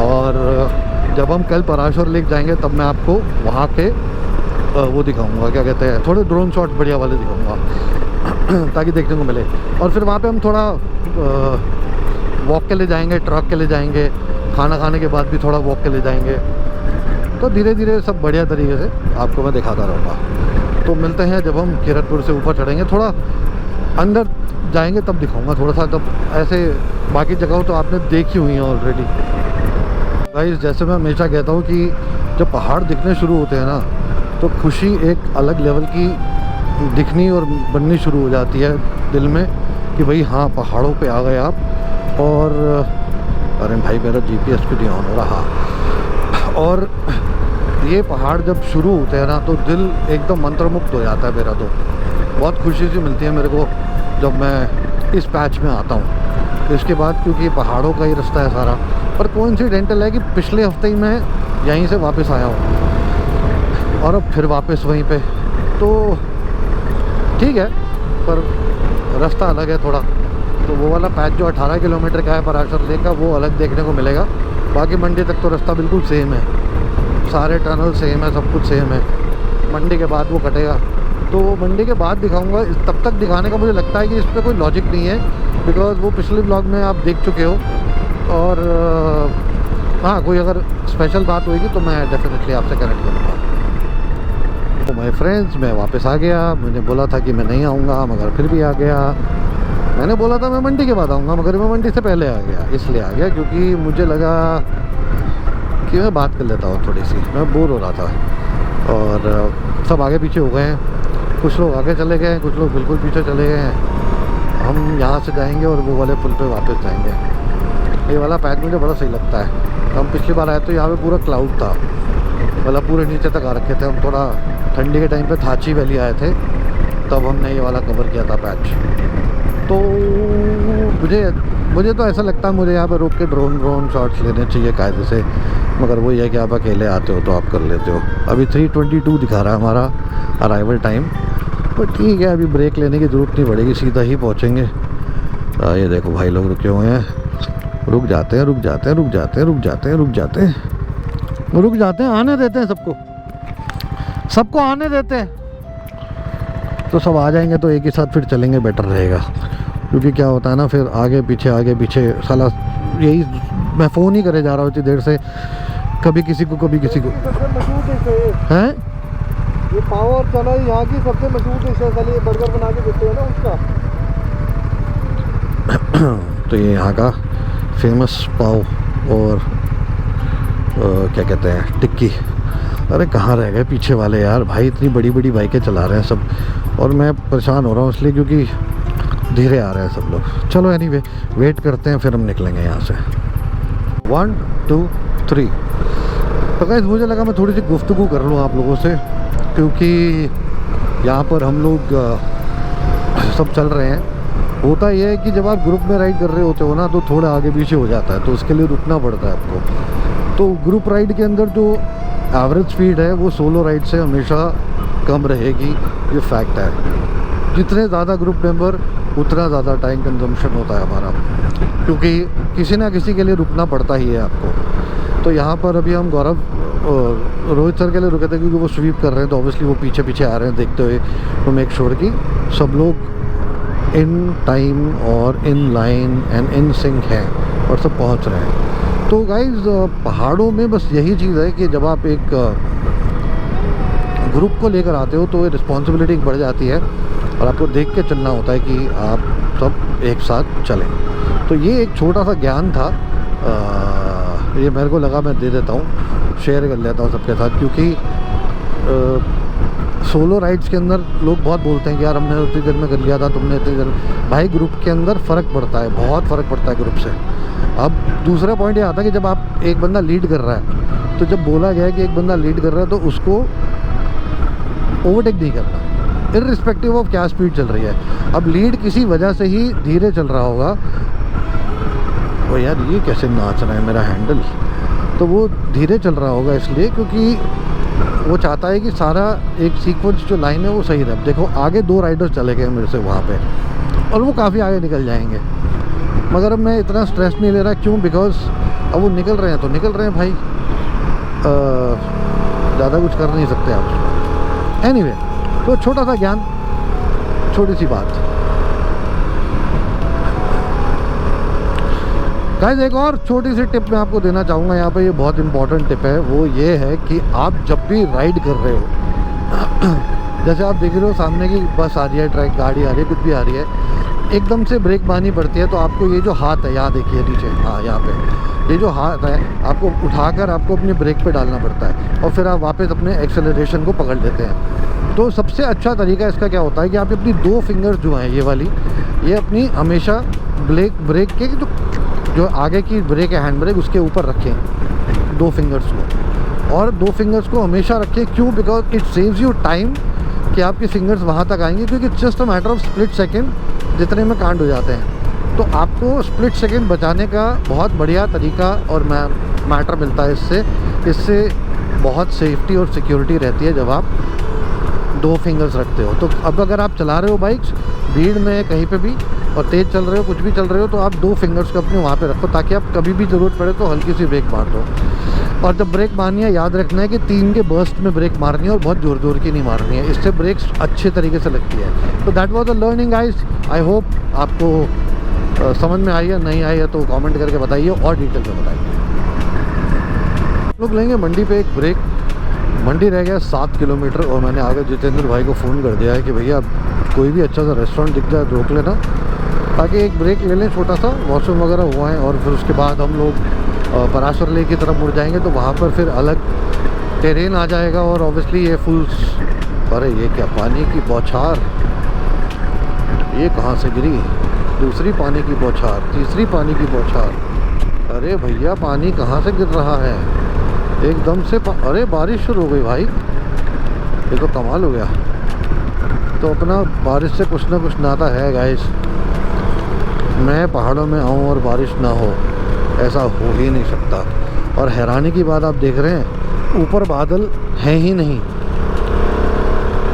और जब हम कल पराशर लेक जाएंगे तब मैं आपको वहाँ के वो दिखाऊंगा, क्या कहते हैं, थोड़े ड्रोन शॉट बढ़िया वाले दिखाऊंगा ताकि देखने को मिले। और फिर वहाँ पे हम थोड़ा वॉक के लिए जाएंगे, ट्रक के लिए जाएंगे, खाना खाने के बाद भी थोड़ा वॉक के लिए जाएंगे। तो धीरे धीरे सब बढ़िया तरीके से आपको मैं दिखाता रहूँगा। तो मिलते हैं जब हम कीरतपुर से ऊपर चढ़ेंगे, थोड़ा अंदर जाएंगे तब दिखाऊंगा थोड़ा सा। तब ऐसे बाकी जगहों तो आपने देखी हुई हैं ऑलरेडी। गाइस जैसे मैं हमेशा कहता हूँ कि जब पहाड़ दिखने शुरू होते हैं ना, तो खुशी एक अलग लेवल की दिखनी और बननी शुरू हो जाती है दिल में कि भाई हाँ पहाड़ों पे आ गए आप। और अरे भाई मेरा GPS क्यों नहीं ऑन हो रहा। और ये पहाड़ जब शुरू होते हैं ना तो दिल एकदम मंत्रमुग्ध हो जाता है मेरा। तो बहुत खुशी सी मिलती है मेरे को जब मैं इस पैच में आता हूँ। इसके बाद क्योंकि पहाड़ों का ही रास्ता है सारा, पर कोइंसिडेंटल है कि पिछले हफ्ते ही मैं यहीं से वापस आया हूँ और अब फिर वापस वहीं पे। तो ठीक है, पर रास्ता अलग है थोड़ा। तो वो वाला पैच जो 18 किलोमीटर का है पराशर लेक का, वो अलग देखने को मिलेगा। बाकी मंडी तक तो रास्ता बिल्कुल सेम है, सारे टनल सेम है, सब कुछ सेम है। मंडी के बाद वो कटेगा, तो मंडी के बाद दिखाऊंगा। तब तक दिखाने का मुझे लगता है कि इस पर कोई लॉजिक नहीं है, बिकॉज़ वो पिछले ब्लॉग में आप देख चुके हो। और हाँ, कोई अगर स्पेशल बात होगी तो मैं डेफिनेटली आपसे कनेक्ट करूँगा। तो माय फ्रेंड्स, मैं वापस आ गया। मैंने बोला था कि मैं नहीं आऊँगा, मगर फिर भी आ गया। मैंने बोला था मैं मंडी के बाद आऊँगा, मगर मैं मंडी से पहले आ गया। इसलिए आ गया क्योंकि मुझे लगा कि मैं बात कर लेता हूँ थोड़ी सी, मैं बोर हो रहा था। और सब आगे पीछे हो गए हैं, कुछ लोग आगे चले गए हैं, कुछ लोग बिल्कुल पीछे चले गए हैं। हम यहाँ से जाएंगे और वो वाले पुल पे वापस जाएंगे। ये वाला पैच मुझे बड़ा सही लगता है। हम पिछली बार आए तो यहाँ पे पूरा क्लाउड था, मतलब पूरे नीचे तक आ रखे थे। हम थोड़ा ठंडी के टाइम पे थाची वैली आए थे, तब हमने ये वाला कवर किया था पैच। तो मुझे तो ऐसा लगता है मुझे यहाँ पर रुक के ड्रोन शॉट्स लेने चाहिए कायदे से, मगर वही है कि आप अकेले आते हो तो आप कर लेते हो। अभी 3:22 दिखा रहा है हमारा अराइवल टाइम, पर ठीक है, अभी ब्रेक लेने की ज़रूरत नहीं पड़ेगी, सीधा ही पहुँचेंगे। ये देखो भाई लोग रुके हुए हैं, रुक जाते हैं, आने देते हैं सबको आने देते हैं। तो सब आ जाएंगे तो एक ही साथ फिर चलेंगे, बेटर रहेगा। क्योंकि क्या होता है ना, फिर आगे पीछे साला यही मैं फ़ोन ही करे जा रहा हूँ इतनी देर से, कभी किसी को सबसे मशहूर डिश है हैं। ये पाव और चना यहाँ की सबसे मशहूर डिश है। साली बर्गर बना के देते हैं ना उसका। तो ये यहाँ का फेमस पाव और क्या कहते हैं, टिक्की। अरे कहाँ रह गए पीछे वाले यार, भाई इतनी बड़ी बड़ी बाइकें चला रहे हैं सब, और मैं परेशान हो रहा हूँ इसलिए क्योंकि धीरे आ रहे हैं सब लोग। चलो एनीवे वेट करते हैं, फिर हम निकलेंगे यहाँ से। 1 2 3। तो गाइस मुझे लगा मैं थोड़ी सी गुफ्तगू कर लूँ आप लोगों से, क्योंकि यहाँ पर हम लोग सब चल रहे हैं। होता यह है कि जब आप ग्रुप में राइड कर रहे होते हो ना, तो थोड़ा आगे पीछे हो जाता है, तो उसके लिए रुकना पड़ता है आपको। तो ग्रुप राइड के अंदर जो एवरेज स्पीड है वो सोलो राइड से हमेशा कम रहेगी, ये फैक्ट है। जितने ज़्यादा ग्रुप मेंबर उतना ज़्यादा टाइम कंजम्पशन होता है हमारा, क्योंकि किसी ना किसी के लिए रुकना पड़ता ही है आपको। तो यहाँ पर अभी हम गौरव रोहित सर के लिए रुके थे, क्योंकि वो स्वीप कर रहे हैं, तो ऑब्वियसली वो पीछे पीछे आ रहे हैं देखते हुए, तो मेक श्योर कि सब लोग इन टाइम और in line and in sync हैं और सब पहुँच रहे हैं। तो गाइज़ पहाड़ों में बस यही चीज़ है कि जब आप एक ग्रुप को लेकर आते हो तो रिस्पॉन्सिबिलिटी बढ़ जाती है, और आपको देख के चलना होता है कि आप सब एक साथ चलें। तो ये एक छोटा सा ज्ञान था, ये मेरे को लगा मैं दे देता हूँ, शेयर कर लेता हूँ सबके साथ। क्योंकि सोलो राइड्स के अंदर लोग बहुत बोलते हैं कि यार हमने उतनी देर में कर लिया था, तुमने इतनी देर। भाई ग्रुप के अंदर फ़र्क पड़ता है, बहुत फ़र्क पड़ता है ग्रुप से। अब दूसरा पॉइंट ये आता है कि जब आप एक बंदा लीड कर रहा है, तो जब बोला गया है कि एक बंदा लीड कर रहा है तो उसको ओवरटेक नहीं करना, इररिस्पेक्टिव ऑफ क्या स्पीड चल रही है। अब लीड किसी वजह से ही धीरे चल रहा होगा, वो यार ये कैसे नाच रहा है मेरा हैंडल, तो वो धीरे चल रहा होगा इसलिए क्योंकि वो चाहता है कि सारा एक सीक्वेंस जो लाइन है वो सही रहे। देखो आगे 2 राइडर्स चले गए मेरे से वहाँ पे, और वो काफ़ी आगे निकल जाएंगे, मगर अब मैं इतना स्ट्रेस नहीं ले रहा। क्यों? बिकॉज अब वो निकल रहे हैं तो निकल रहे हैं भाई, ज़्यादा कुछ कर नहीं सकते आप उसमें। एनीवे, तो छोटा सा ज्ञान, छोटी सी बात। गाइस एक और छोटी सी टिप मैं आपको देना चाहूँगा यहाँ पे, ये बहुत इंपॉर्टेंट टिप है। वो ये है कि आप जब भी राइड कर रहे हो, जैसे आप देख रहे हो सामने की बस आ रही है, ट्रक गाड़ी आ रही है, कुछ भी आ रही है, एकदम से ब्रेक मारनी पड़ती है, तो आपको ये जो हाथ है, यहाँ देखिए नीचे, हाँ यहाँ पे ये जो हाथ है आपको उठाकर आपको अपनी ब्रेक पे डालना पड़ता है, और फिर आप वापस अपने एक्सेलरेशन को पकड़ लेते हैं। तो सबसे अच्छा तरीका इसका क्या होता है कि आप अपनी 2 फिंगर्स जो हैं ये वाली, ये अपनी हमेशा ब्रेक के जो आगे की ब्रेक है, हैंड ब्रेक, उसके ऊपर रखें 2 फिंगर्स को, और 2 फिंगर्स को हमेशा रखें। क्यों? Because it saves you time कि आपकी फिंगर्स वहाँ तक आएंगे, क्योंकि just a matter of split second जितने में कांड हो जाते हैं। तो आपको स्प्लिट सेकेंड बचाने का बहुत बढ़िया तरीका और मैटर मिलता है इससे बहुत सेफ्टी और सिक्योरिटी रहती है जब आप 2 फिंगर्स रखते हो। तो अब अगर आप चला रहे हो बाइक्स भीड़ में कहीं पे भी और तेज़ चल रहे हो, कुछ भी चल रहे हो, तो आप 2 फिंगर्स को अपने वहाँ पे रखो, ताकि आप कभी भी ज़रूरत पड़े तो हल्की सी ब्रेक मार दो। और जब ब्रेक मारनी है याद रखना है कि 3 के बर्स्ट में ब्रेक मारनी है, और बहुत ज़ोर ज़ोर की नहीं मारनी है, इससे ब्रेक्स अच्छे तरीके से लगती है। तो that was the learning guys. I hope आपको समझ में आई है, नहीं आई है तो कमेंट करके बताइए और डिटेल में बताइए। लोग लेंगे मंडी पे एक ब्रेक। मंडी रह गया 7 किलोमीटर, और मैंने आगे जितेंद्र भाई को फ़ोन कर दिया है कि भैया कोई भी अच्छा सा रेस्टोरेंट दिख जाए रोक लेना, ताकि एक ब्रेक ले लें छोटा सा, वॉशरूम वगैरह हुआ है, और फिर उसके बाद हम लोग पराशर लेक की तरफ मुड़ जाएंगे। तो वहाँ पर फिर अलग टेरेन आ जाएगा, और ऑब्वियसली ये फुल, अरे ये क्या पानी की बौछार, ये कहाँ से गिरी? दूसरी पानी की बौछार, तीसरी पानी की बौछार। अरे भैया पानी कहाँ से गिर रहा है एकदम से? अरे बारिश शुरू हो गई भाई, ये तो कमाल हो गया। तो अपना बारिश से कुछ ना कुछ नाता है गाइस। मैं पहाड़ों में आऊँ और बारिश ना हो, ऐसा हो ही नहीं सकता। और हैरानी की बात आप देख रहे हैं, ऊपर बादल हैं ही नहीं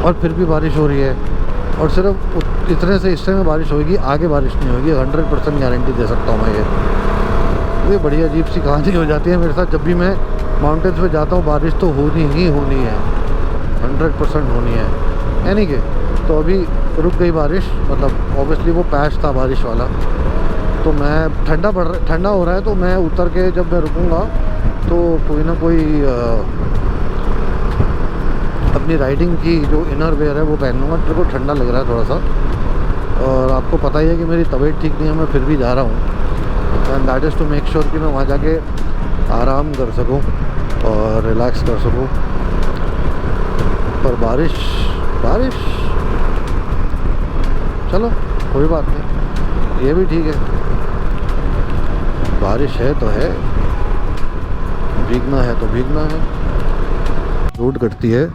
और फिर भी बारिश हो रही है, और सिर्फ इतने से हिस्से में बारिश होगी, आगे बारिश नहीं होगी। 100% गारंटी दे सकता हूँ मैं। ये बड़ी अजीब सी कहानी हो जाती है मेरे साथ। जब भी मैं माउंटेन्स पे जाता हूँ बारिश तो होनी ही होनी है, 100% होनी है। यानी कि तो अभी रुक गई बारिश, मतलब ऑब्वियसली वो पैच था बारिश वाला। तो मैं ठंडा हो रहा है, तो मैं उतर के जब मैं रुकूंगा तो कोई ना कोई अपनी राइडिंग की जो इनर वेयर है वो पहन लूँगा। मेरे को ठंडा लग रहा है थोड़ा सा, और आपको पता ही है कि मेरी तबीयत ठीक नहीं है, मैं फिर भी जा रहा हूँ। And that is to make sure कि मैं वहाँ जाके आराम कर सकूँ और रिलैक्स कर सकूँ। पर बारिश चलो कोई बात नहीं, ये भी ठीक है। बारिश है तो है, भीगना है तो भीगना है। रोड कटती है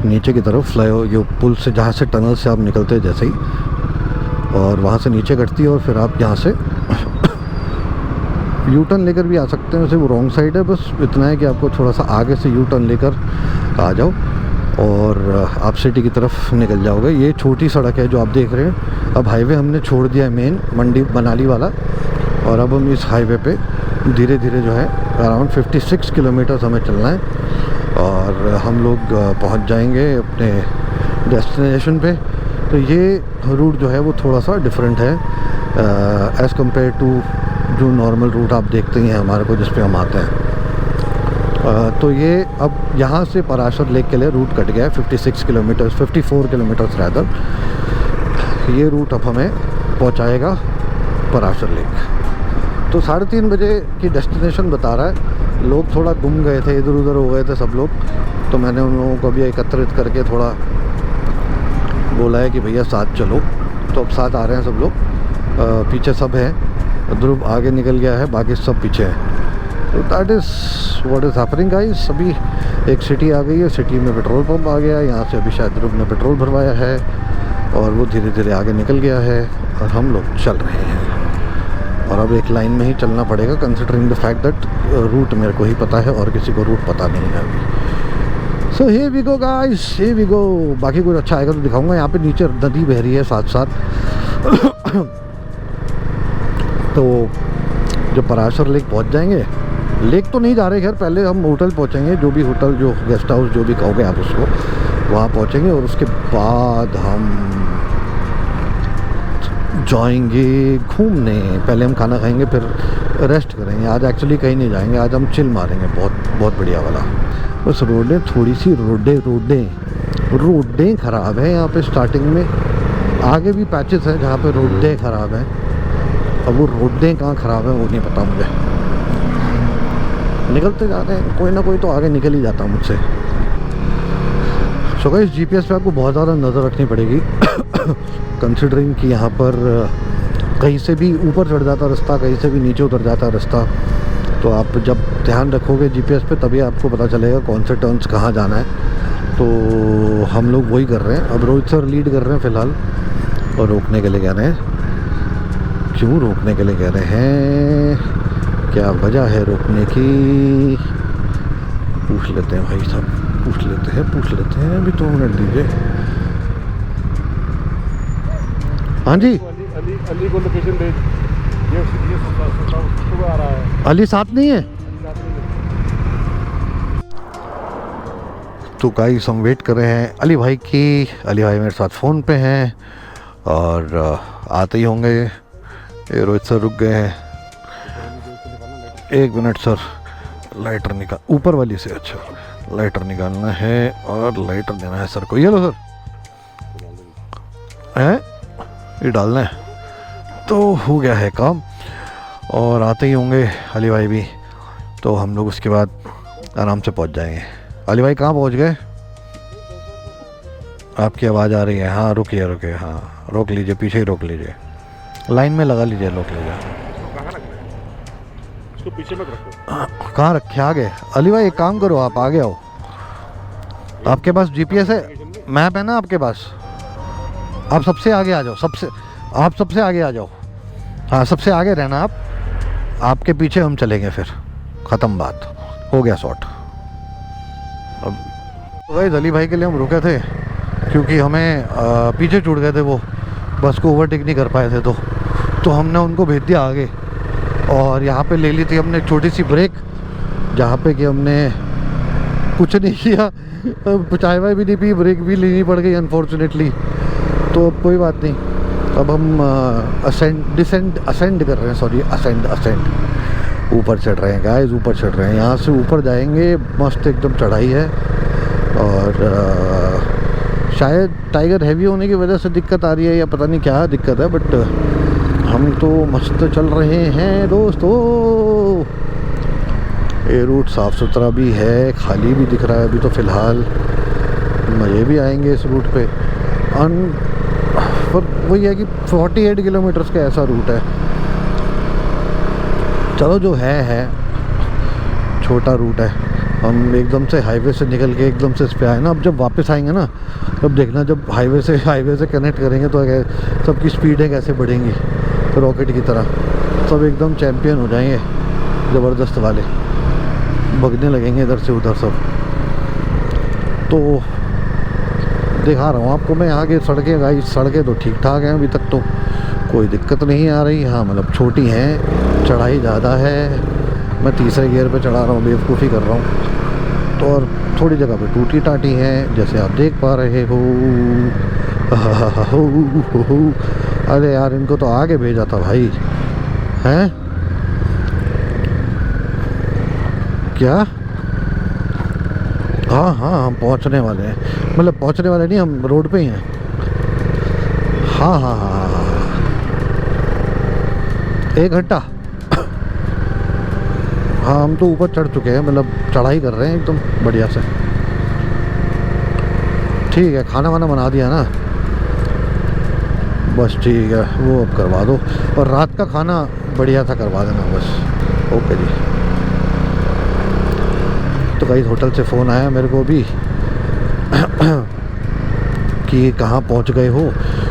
नीचे की तरफ, फ्लाई जो पुल से, जहाँ से टनल से आप निकलते हैं जैसे ही, और वहाँ से नीचे कटती है। और फिर आप यहाँ से यू टर्न लेकर भी आ सकते हैं। वैसे वो रॉन्ग साइड है, बस इतना है कि आपको थोड़ा सा आगे से यू टर्न लेकर आ जाओ और आप सिटी की तरफ निकल जाओगे। ये छोटी सड़क है जो आप देख रहे हैं। अब हाईवे हमने छोड़ दिया है मेन मंडी मनाली वाला, और अब हम इस हाईवे पे धीरे धीरे जो है अराउंड 56 किलोमीटर हमें चलना है और हम लोग पहुंच जाएंगे अपने डेस्टिनेशन पे। तो ये रूट जो है वो थोड़ा सा डिफरेंट है एज़ कम्पेयर टू जो नॉर्मल रूट आप देखते हैं हमारे को जिस पे हम आते हैं। तो ये अब यहाँ से पराशर लेक के लिए रूट कट गया है 54 किलोमीटर्स रैदर। ये रूट अब हमें पहुँचाएगा पराशर लेक। तो 3:30 बजे की डेस्टिनेशन बता रहा है। लोग थोड़ा गुम गए थे, इधर उधर हो गए थे सब लोग, तो मैंने उन लोगों को भी एकत्रित करके थोड़ा बोला है कि भैया साथ चलो। तो अब साथ आ रहे हैं सब लोग। पीछे सब हैं, ध्रुव आगे निकल गया है, बाकी सब पीछे हैं। तो that is what is happening guys. अभी एक सिटी आ गई है, सिटी में पेट्रोल पंप आ गया है। यहाँ से अभी शायद ध्रुव ने पेट्रोल भरवाया है और वो धीरे धीरे आगे निकल गया है और हम लोग चल रहे हैं। और अब एक लाइन में ही चलना पड़ेगा, considering the fact that route मेरे को ही पता है और किसी को रूट पता नहीं है अभी। So here we go guys, here we go. बाकी कुछ अच्छा आएगा तो दिखाऊंगा। यहाँ पे नीचे नदी बह रही है साथ साथ। तो जब पराशर लेक पहुँच जाएंगे, लेक तो नहीं जा रहे खैर, पहले हम होटल पहुँचेंगे, जो भी होटल, जो गेस्ट हाउस, जो भी कहोगे आप उसको, वहाँ पहुँचेंगे और उसके बाद हम जाएंगे घूमने। पहले हम खाना खाएंगे, फिर रेस्ट करेंगे। आज एक्चुअली कहीं नहीं जाएंगे, आज हम चिल मारेंगे बहुत बढ़िया वाला। बस रोडें थोड़ी सी रोडें ख़राब है यहाँ पे स्टार्टिंग में। आगे भी पैचेस हैं जहाँ पे रोडें ख़राब हैं। अब वो रोडें कहाँ ख़राब हैं वो नहीं पता मुझे। निकलते जाते हैं, कोई ना कोई तो आगे निकल ही जाता मुझसे। सो गाइस, जीपीएस पे आपको बहुत ज़्यादा नज़र रखनी पड़ेगी कंसिडरिंग कि यहाँ पर कहीं से भी ऊपर चढ़ जाता रास्ता, कहीं से भी नीचे उतर जाता रास्ता। तो आप जब ध्यान रखोगे जीपीएस पे तभी आपको पता चलेगा कौन से टर्न्स कहाँ जाना है। तो हम लोग वही कर रहे हैं। अब रोहित सर लीड कर रहे हैं फ़िलहाल, और रोकने के लिए कह रहे हैं। क्यों रोकने के लिए कह रहे हैं, क्या वजह है रोकने की, पूछ लेते हैं भाई साहब, पूछ लेते हैं। अभी 2 मिनट दीजिए। हाँ जी, अली को लोकेशन भेज। ये सुबह आ रहा है। अली साथ नहीं है। तो गाइस हम वेट कर रहे हैं अली भाई की। अली भाई मेरे साथ फ़ोन पे हैं और आते ही होंगे। ये रोहित सर रुक गए हैं। 1 मिनट सर, लाइटर निकाल ऊपर वाली से। अच्छा, लाइटर निकालना है और लाइटर देना है सर को। ये लो सर, है ये डालना है। तो हो गया है काम और आते ही होंगे अली भाई भी। तो हम लोग उसके बाद आराम से पहुंच जाएंगे। अली भाई कहाँ पहुंच गए? आपकी आवाज़ आ रही है। हाँ रुकिए, हाँ रोक लीजिए, पीछे ही रोक लीजिए, लाइन में लगा लीजिए, रोक लीजिए। इसको पीछे मत रखो। कहाँ रखे? आगे। अली भाई एक काम करो, आप आगे आओ। आपके पास जीपीएस है, मैप है ना आपके पास? आप सबसे आगे आ जाओ, आप सबसे आगे आ जाओ। हाँ सबसे आगे रहना आप, आपके पीछे हम चलेंगे, फिर ख़त्म बात, हो गया शॉट। अब तो भाई अली भाई के लिए हम रुके थे क्योंकि हमें पीछे छूट गए थे, वो बस को ओवरटेक नहीं कर पाए थे। तो हमने उनको भेज दिया आगे और यहाँ पे ले ली थी हमने एक छोटी सी ब्रेक, जहाँ पे कि हमने कुछ नहीं किया, चाय वाय भी नहीं पी, ब्रेक भी लेनी पड़ गई अनफॉर्चुनेटली। तो अब कोई बात नहीं, अब हम असेंड कर रहे हैं, सॉरी असेंड ऊपर चढ़ रहे हैं गाइस, ऊपर चढ़ रहे हैं। यहाँ से ऊपर जाएंगे, मस्त एकदम चढ़ाई है। और शायद टाइगर हैवी होने की वजह से दिक्कत आ रही है या पता नहीं क्या दिक्कत है, बट हम तो मस्त चल रहे हैं दोस्तों। ये रूट साफ़ सुथरा भी है, खाली भी दिख रहा है अभी तो फ़िलहाल। मज़े भी आएंगे इस रूट पे। पर वही है कि 48 किलोमीटर्स का ऐसा रूट है। चलो जो है छोटा रूट है। हम एकदम से हाईवे से निकल के एकदम से इस पे आए ना, अब जब वापस आएंगे ना, तब देखना जब हाईवे से कनेक्ट करेंगे तो सबकी स्पीडें कैसे बढ़ेंगी, रॉकेट की तरह। सब एकदम चैम्पियन हो जाएंगे, ज़बरदस्त वाले, भगने लगेंगे इधर से उधर सब। तो दिखा रहा हूँ आपको मैं यहाँ की सड़कें गाइस। सड़कें तो ठीक ठाक हैं अभी तक, तो कोई दिक्कत नहीं आ रही। हाँ मतलब छोटी हैं, चढ़ाई ज़्यादा है। मैं तीसरे गियर पे चढ़ा रहा हूँ, बेवकूफ़ी कर रहा हूँ। तो और थोड़ी जगह पे टूटी टाटी हैं, जैसे आप देख पा रहे हो। अरे यार इनको तो आगे भेजा था भाई, हैं क्या? हाँ हम पहुंचने वाले हैं, मतलब पहुंचने वाले नहीं, हम रोड पे ही हैं। हाँ 1 घंटा। हाँ हम तो ऊपर चढ़ चुके हैं, मतलब चढ़ाई कर रहे हैं एकदम बढ़िया से। ठीक है, खाना वाना बना दिया ना, बस ठीक है, वो अब करवा दो। और रात का खाना बढ़िया सा करवा देना बस। ओके जी। तो कहीं होटल से फ़ोन आया मेरे को अभी कि कहाँ पहुँच गए हो,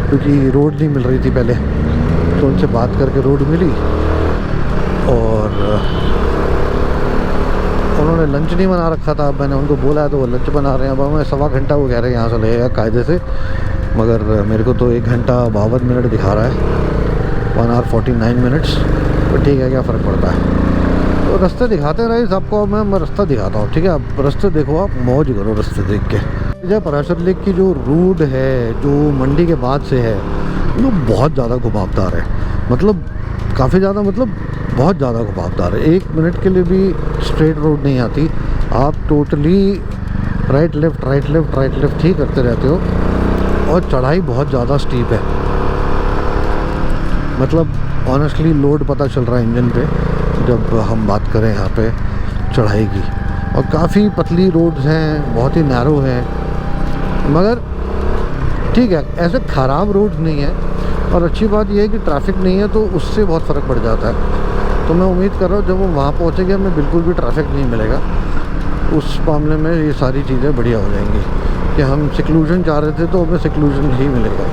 क्योंकि रोड नहीं मिल रही थी पहले। तो उनसे बात करके रोड मिली, और उन्होंने लंच नहीं बना रखा था। अब मैंने उनको बोला है तो वो लंच बना रहे हैं। अब हमें 1.25 घंटा वो कह रहे हैं यहाँ से लगेगा कायदे से, मगर मेरे को तो 1 घंटा 52 मिनट दिखा रहा है, 1 hour 49 minutes। तो ठीक है, क्या फ़र्क पड़ता है। तो रास्ते दिखाते रहे सबको, मैं रास्ता दिखाता हूँ, ठीक है। आप रास्ते देखो, आप मौज करो रास्ते देख के। जब पराशर लेक की जो रूट है, जो मंडी के बाद से है, वो बहुत ज़्यादा घुमावदार है। मतलब काफ़ी ज़्यादा, मतलब बहुत ज़्यादा घुमावदार है। 1 मिनट के लिए भी स्ट्रेट रोड नहीं आती। आप टोटली राइट लेफ़्ट ही करते रहते हो। और चढ़ाई बहुत ज़्यादा स्टीप है, मतलब ऑनेस्टली लोड पता चल रहा है इंजन पे जब हम बात करें यहाँ पे चढ़ाई की। और काफ़ी पतली रोड्स हैं, बहुत ही नैरो हैं, मगर ठीक है, ऐसे ख़राब रोड्स नहीं है। और अच्छी बात यह है कि ट्रैफिक नहीं है, तो उससे बहुत फ़र्क पड़ जाता है। तो मैं उम्मीद कर रहा हूँ जब वो वहाँ पहुँचेंगे हमें बिल्कुल भी ट्रैफिक नहीं मिलेगा। उस मामले में ये सारी चीज़ें बढ़िया हो जाएंगी। कि हम सिक्लूजन चाह रहे थे, तो हमें सिक्लूजन ही मिलेगा।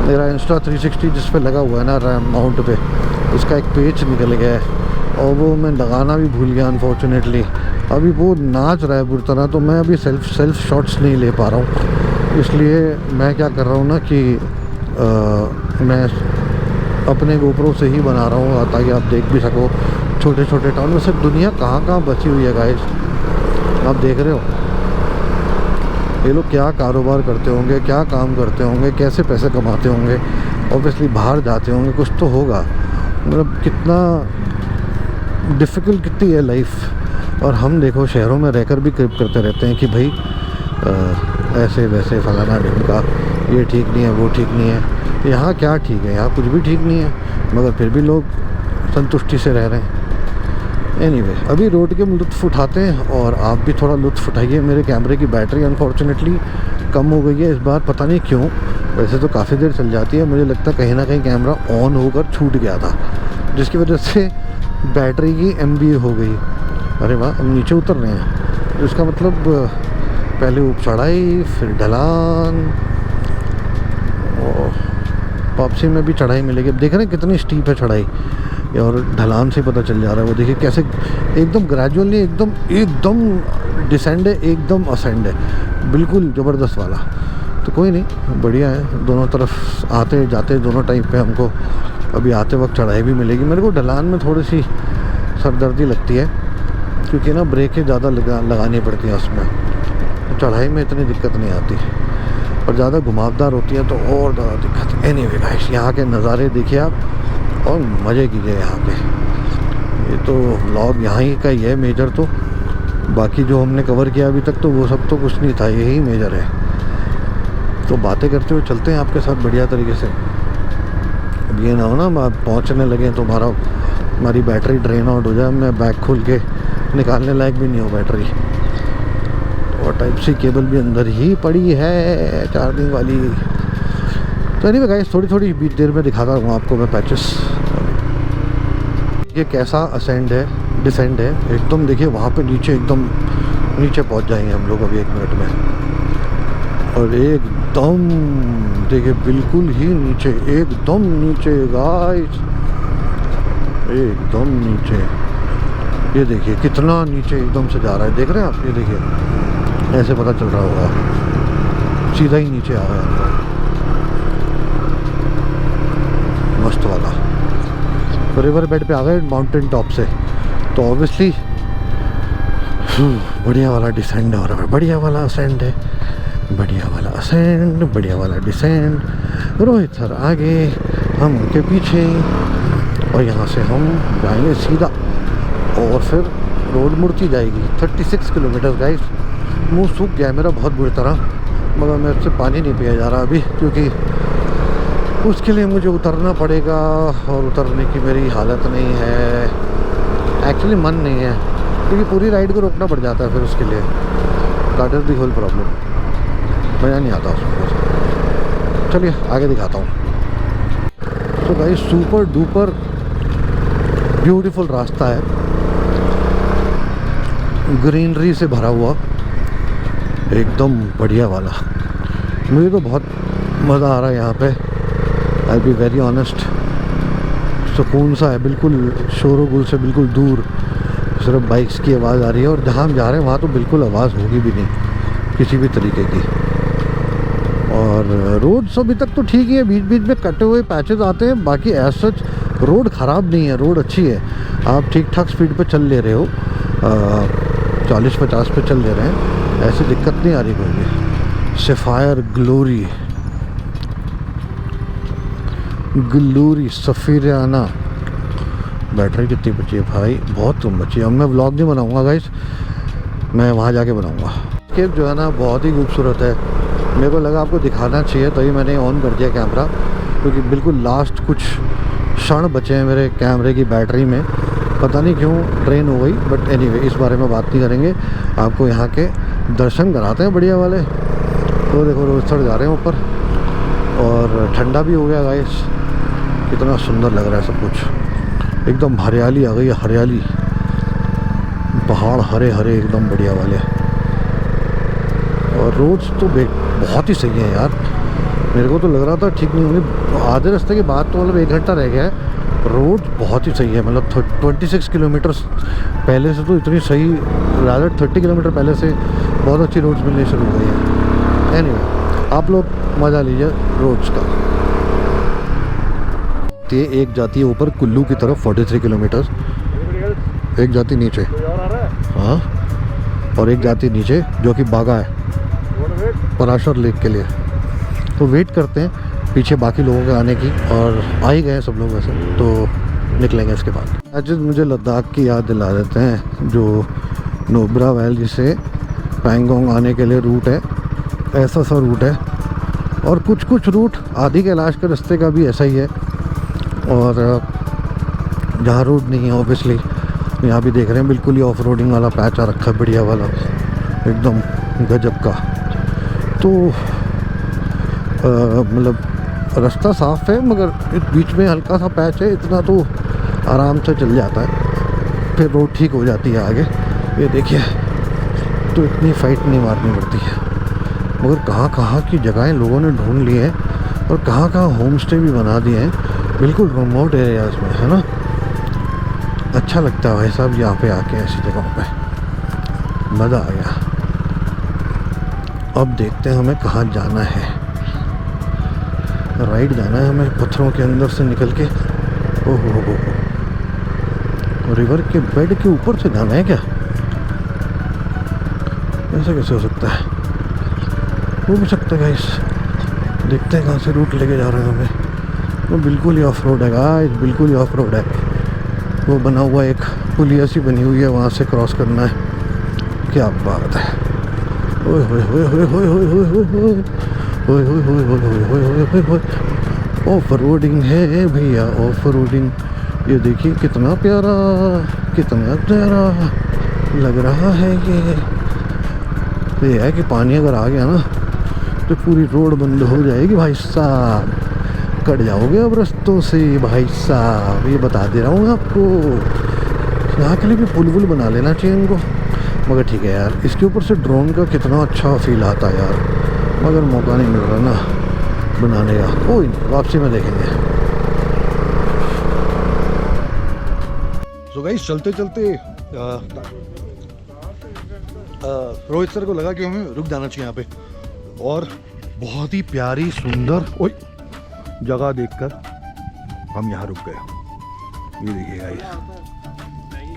मेरा इंस्टा 360 जिस पे लगा हुआ है ना माउंट पे, उसका एक पेज निकल गया है, और वो मैं लगाना भी भूल गया अनफॉर्चुनेटली। अभी वो नाच रहा है बुरी तरह, तो मैं अभी सेल्फ शॉट्स नहीं ले पा रहा हूँ। इसलिए मैं क्या कर रहा हूँ ना कि मैं अपने गोप्रो से ही बना रहा हूँ, ताकि आप देख भी सको छोटे छोटे टाउन में। से दुनिया कहाँ बची हुई है गाइस, आप देख रहे हो। ये लोग क्या कारोबार करते होंगे, क्या काम करते होंगे, कैसे पैसे कमाते होंगे। ऑब्वियसली बाहर जाते होंगे, कुछ तो होगा। मतलब कितना डिफ़िकल्ट कितनी है लाइफ। और हम देखो शहरों में रहकर भी क्रिप करते रहते हैं कि भाई ऐसे वैसे फलाना ढिमका, ये ठीक नहीं है, वो ठीक नहीं है। यहाँ क्या ठीक है, यहाँ कुछ भी ठीक नहीं है, मगर फिर भी लोग संतुष्टि से रह रहे हैं। एनीवे, अभी रोड के लुत्फ़ उठाते हैं, और आप भी थोड़ा लुत्फ़ उठाइए। मेरे कैमरे की बैटरी अनफॉर्चुनेटली कम हो गई है इस बार, पता नहीं क्यों। वैसे तो काफ़ी देर चल जाती है, मुझे लगता है कहीं ना कहीं कैमरा ऑन होकर छूट गया था, जिसकी वजह से बैटरी की MB हो गई। अरे वाह, हम नीचे उतर रहे हैं, तो इसका मतलब पहले ऊपर चढ़ाई, फिर ढलान, और वापसी में भी चढ़ाई मिलेगी। अब देख रहे हैं कितनी स्टीप है चढ़ाई, और ढलान से पता चल जा रहा है। वो देखिए कैसे एकदम ग्रेजुअली एकदम डिसेंड है, एकदम असेंड है, बिल्कुल ज़बरदस्त वाला। तो कोई नहीं, बढ़िया है। दोनों तरफ आते जाते दोनों टाइप पे हमको अभी आते वक्त चढ़ाई भी मिलेगी। मेरे को ढलान में थोड़ी सी सरदर्दी लगती है, क्योंकि ना ब्रेकें ज़्यादा लगानी पड़ती हैं उसमें, चढ़ाई में इतनी दिक्कत नहीं आती, और ज़्यादा घुमावदार होती है तो और ज़्यादा दिक्कत। एनीवे गाइस, यहाँ के नज़ारे देखिए आप और मज़े कीजिए यहाँ पे। ये तो व्लॉग यहाँ ही का ही है मेजर, तो बाकी जो हमने कवर किया अभी तक तो वो सब तो कुछ नहीं था, यही मेजर है। तो बातें करते हुए चलते हैं आपके साथ बढ़िया तरीके से। अब ये ना हो ना पहुँचने लगे तो हमारी बैटरी ड्रेन आउट हो जाए, मैं बैग खोल के निकालने लायक भी नहीं हो बैटरी। और टाइप सी केबल भी अंदर ही पड़ी है चार्जिंग वाली। तो एनीवे गाइस, थोड़ी बीच देर में दिखाता हूँ आपको मैं पैचेस। ये कैसा असेंड है, डिसेंड है एकदम। देखिए वहाँ पे नीचे, एकदम नीचे पहुँच जाएंगे हम लोग अभी 1 मिनट में। और एकदम देखिए बिल्कुल ही नीचे, एकदम नीचे गाइस, एकदम नीचे। ये देखिए कितना नीचे एकदम से जा रहा है, देख रहे हैं आप? ये देखिए, ऐसे पता चल रहा होगा, सीधा ही नीचे आ रहा है। मस्त वाला रिवर बेड पे आ गए माउंटेन टॉप से, तो ऑब्वियसली बढ़िया वाला डिसेंड हो रहा है, बढ़िया वाला असेंड है, बढ़िया वाला असेंड, बढ़िया वाला डिसेंड। रोहित सर आगे, हम उनके पीछे, और यहाँ से हम जाएंगे सीधा, और फिर रोड मुड़ती जाएगी। 36 किलोमीटर गाइस। मुंह सूख गया है मेरा बहुत बुरी तरह, मगर मेरे से पानी नहीं पिया जा रहा अभी, क्योंकि उसके लिए मुझे उतरना पड़ेगा, और उतरने की मेरी हालत नहीं है, एक्चुअली मन नहीं है, क्योंकि पूरी राइड को रोकना पड़ जाता है फिर उसके लिए। That is the whole problem, मज़ा नहीं आता उसमें। चलिए आगे दिखाता हूँ। तो गाइस सुपर डुपर ब्यूटीफुल रास्ता है, ग्रीनरी से भरा हुआ, एकदम बढ़िया वाला। मुझे तो बहुत मज़ा आ रहा है यहाँ पे, आई बी वेरी ऑनेस्ट। सुकून सा है, बिल्कुल शोर गुल से बिल्कुल दूर, सिर्फ बाइक्स की आवाज़ आ रही है, और जहाँ हम जा रहे हैं वहाँ तो बिल्कुल आवाज़ होगी भी नहीं किसी भी तरीके की। और रोड्स अभी तक तो ठीक ही है, बीच बीच में कटे हुए पैचेस आते हैं, बाकी एज सच रोड ख़राब नहीं है, रोड अच्छी है। आप ठीक ठाक स्पीड पे चल ले रहे हो, 40-50 पे चल ले रहे हैं, ऐसी दिक्कत नहीं आ रही कोई भी। Sapphire glory सफ़ीराना। बैटरी कितनी बची है भाई? बहुत कम बची है। अब मैं व्लॉग नहीं बनाऊंगा गाइस, मैं वहाँ जाके बनाऊंगा। स्केप जो है ना बहुत ही खूबसूरत है, मेरे को लगा आपको दिखाना चाहिए, तभी मैंने ऑन कर दिया कैमरा, क्योंकि बिल्कुल लास्ट कुछ क्षण बचे हैं मेरे कैमरे की बैटरी में, पता नहीं क्यों ड्रेन हो गई। बट एनीवे इस बारे में बात नहीं करेंगे, आपको यहाँ के दर्शन कराते हैं बढ़िया वाले। तो देखो रोज सर जा रहे हैं ऊपर, और ठंडा भी हो गया गाइस, कितना सुंदर लग रहा है सब कुछ, एकदम हरियाली आ गई है, हरियाली, पहाड़ हरे हरे एकदम बढ़िया वाले। और रोड्स तो बहुत ही सही है यार, मेरे को तो लग रहा था ठीक नहीं होंगे, आधे रास्ते के बाद तो मतलब 1 घंटा रह गया है। रोड बहुत ही सही है, मतलब 26 किलोमीटर पहले से तो इतनी सही, रादर 30 किलोमीटर पहले से बहुत अच्छी रोड्स मिलनी शुरू हो गई है। एनीवे आप लोग मज़ा लीजिए रोड्स का। ये एक जाती है ऊपर कुल्लू की तरफ 43 किलोमीटर, एक जाती नीचे, हाँ, और एक जाती नीचे जो कि बागा है पराशर लेक के लिए। तो वेट करते हैं पीछे बाकी लोगों के आने की, और आ ही गए सब लोग वैसे, तो निकलेंगे इसके बाद। आज मुझे लद्दाख की याद दिला देते हैं, जो नुब्रा वैली से पैंगोंग आने के लिए रूट है, ऐसा सा रूट है। और कुछ रूट आदि कैलाश के रास्ते का भी ऐसा ही है, और जहाँ रोड नहीं है ऑब्वियसली, यहाँ भी देख रहे हैं बिल्कुल ही ऑफ रोडिंग वाला पैच आ रखा है, बढ़िया वाला एकदम गजब का। तो मतलब रास्ता साफ है, मगर बीच में हल्का सा पैच है, इतना तो आराम से चल जाता है, फिर रोड ठीक हो जाती है आगे। ये देखिए, तो इतनी फाइट नहीं मारनी पड़ती है। मगर कहाँ की जगहें लोगों ने ढूंढ ली हैं, और कहाँ होम स्टे भी बना दिए हैं, बिल्कुल रिमोट एरियाज में, है ना। अच्छा लगता है भाई साहब यहाँ पे आके, ऐसी जगहों पे मज़ा आ गया। अब देखते हैं हमें कहाँ जाना है। राइट जाना है हमें, पत्थरों के अंदर से निकल के। ओहो, रिवर के बेड के ऊपर से जाना है क्या? ऐसा कैसे हो सकता है? हो भी सकता है गाइस, देखते हैं कहाँ से रूट लेके जा रहे हैं हमें। वो बिल्कुल ही ऑफ रोड है गाइस, बिल्कुल ही ऑफ रोड है। वो बना हुआ एक पुलिया सी बनी हुई है, वहाँ से क्रॉस करना है। क्या बात है, ओए होए होए होए होए होए होए होए होए होए होए होए होए होए होए। ऑफ रोडिंग है भैया, ऑफ रोडिंग। ये देखिए कितना प्यारा लग रहा है ये है कि पानी अगर आ गया ना तो पूरी रोड बंद हो जाएगी भाई साहब, कट जाओगे अब रास्तों से भाई साहब, ये बता दे रहा हूँ आपको। यहाँ के लिए भी पुल वुल बना लेना चाहिए इनको, मगर ठीक है यार, इसके ऊपर से ड्रोन का कितना अच्छा फील आता है यार, मगर मौका नहीं मिल रहा ना बनाने का। कोई नहीं, वापसी में देखेंगे। सो गाइस चलते चलते रोहित सर को लगा कि हमें रुक जाना चाहिए यहाँ पे, और बहुत ही प्यारी सुंदर जगह देखकर हम यहाँ रुक गए। ये देखिए गाइस,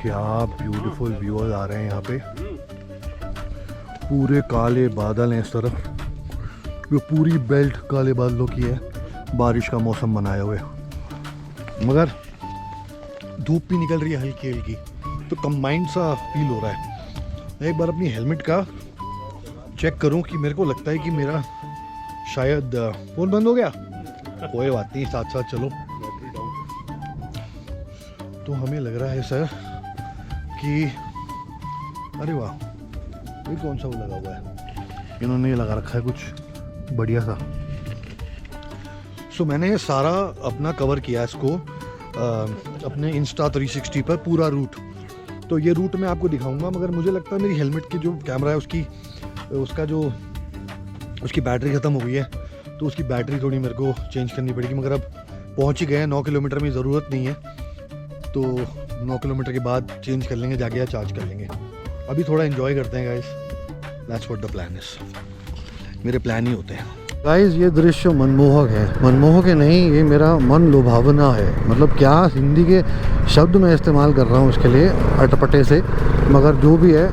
क्या ब्यूटीफुल व्यूअर्स आ रहे हैं यहाँ पे। पूरे काले बादल हैं इस तरफ, ये पूरी बेल्ट काले बादलों की है, बारिश का मौसम बनाए हुए, मगर धूप भी निकल रही है हल्की हल्की, तो कंबाइंड सा फील हो रहा है। मैं एक बार अपनी हेलमेट का चेक करूं कि मेरे को लगता है कि मेरा शायद फोन बंद हो गया, कोई बात नहीं, साथ साथ चलो। तो हमें लग रहा है सर कि अरे वाह, ये कौन सा वो लगा हुआ है, इन्होंने ये लगा रखा है कुछ बढ़िया सा। सो मैंने सारा अपना कवर किया इसको अपने इंस्टा 360 पर पूरा रूट। तो ये रूट मैं आपको दिखाऊंगा, मगर मुझे लगता है मेरी हेलमेट की जो कैमरा है उसकी बैटरी ख़त्म हो गई है, तो उसकी बैटरी थोड़ी मेरे को चेंज करनी पड़ेगी। मगर अब पहुंच ही गए हैं, 9 किलोमीटर में ज़रूरत नहीं है, तो 9 किलोमीटर के बाद चेंज कर लेंगे जाके, या चार्ज कर लेंगे। अभी थोड़ा एंजॉय करते हैं guys, that's what the plan is. मेरे प्लान ही होते हैं गाइस। ये दृश्य मनमोहक है, मनमोहक है नहीं, ये मेरा मन लुभावना है। मतलब क्या हिंदी के शब्द मैं इस्तेमाल कर रहा हूँ इसके लिए अटपटे से, मगर जो भी है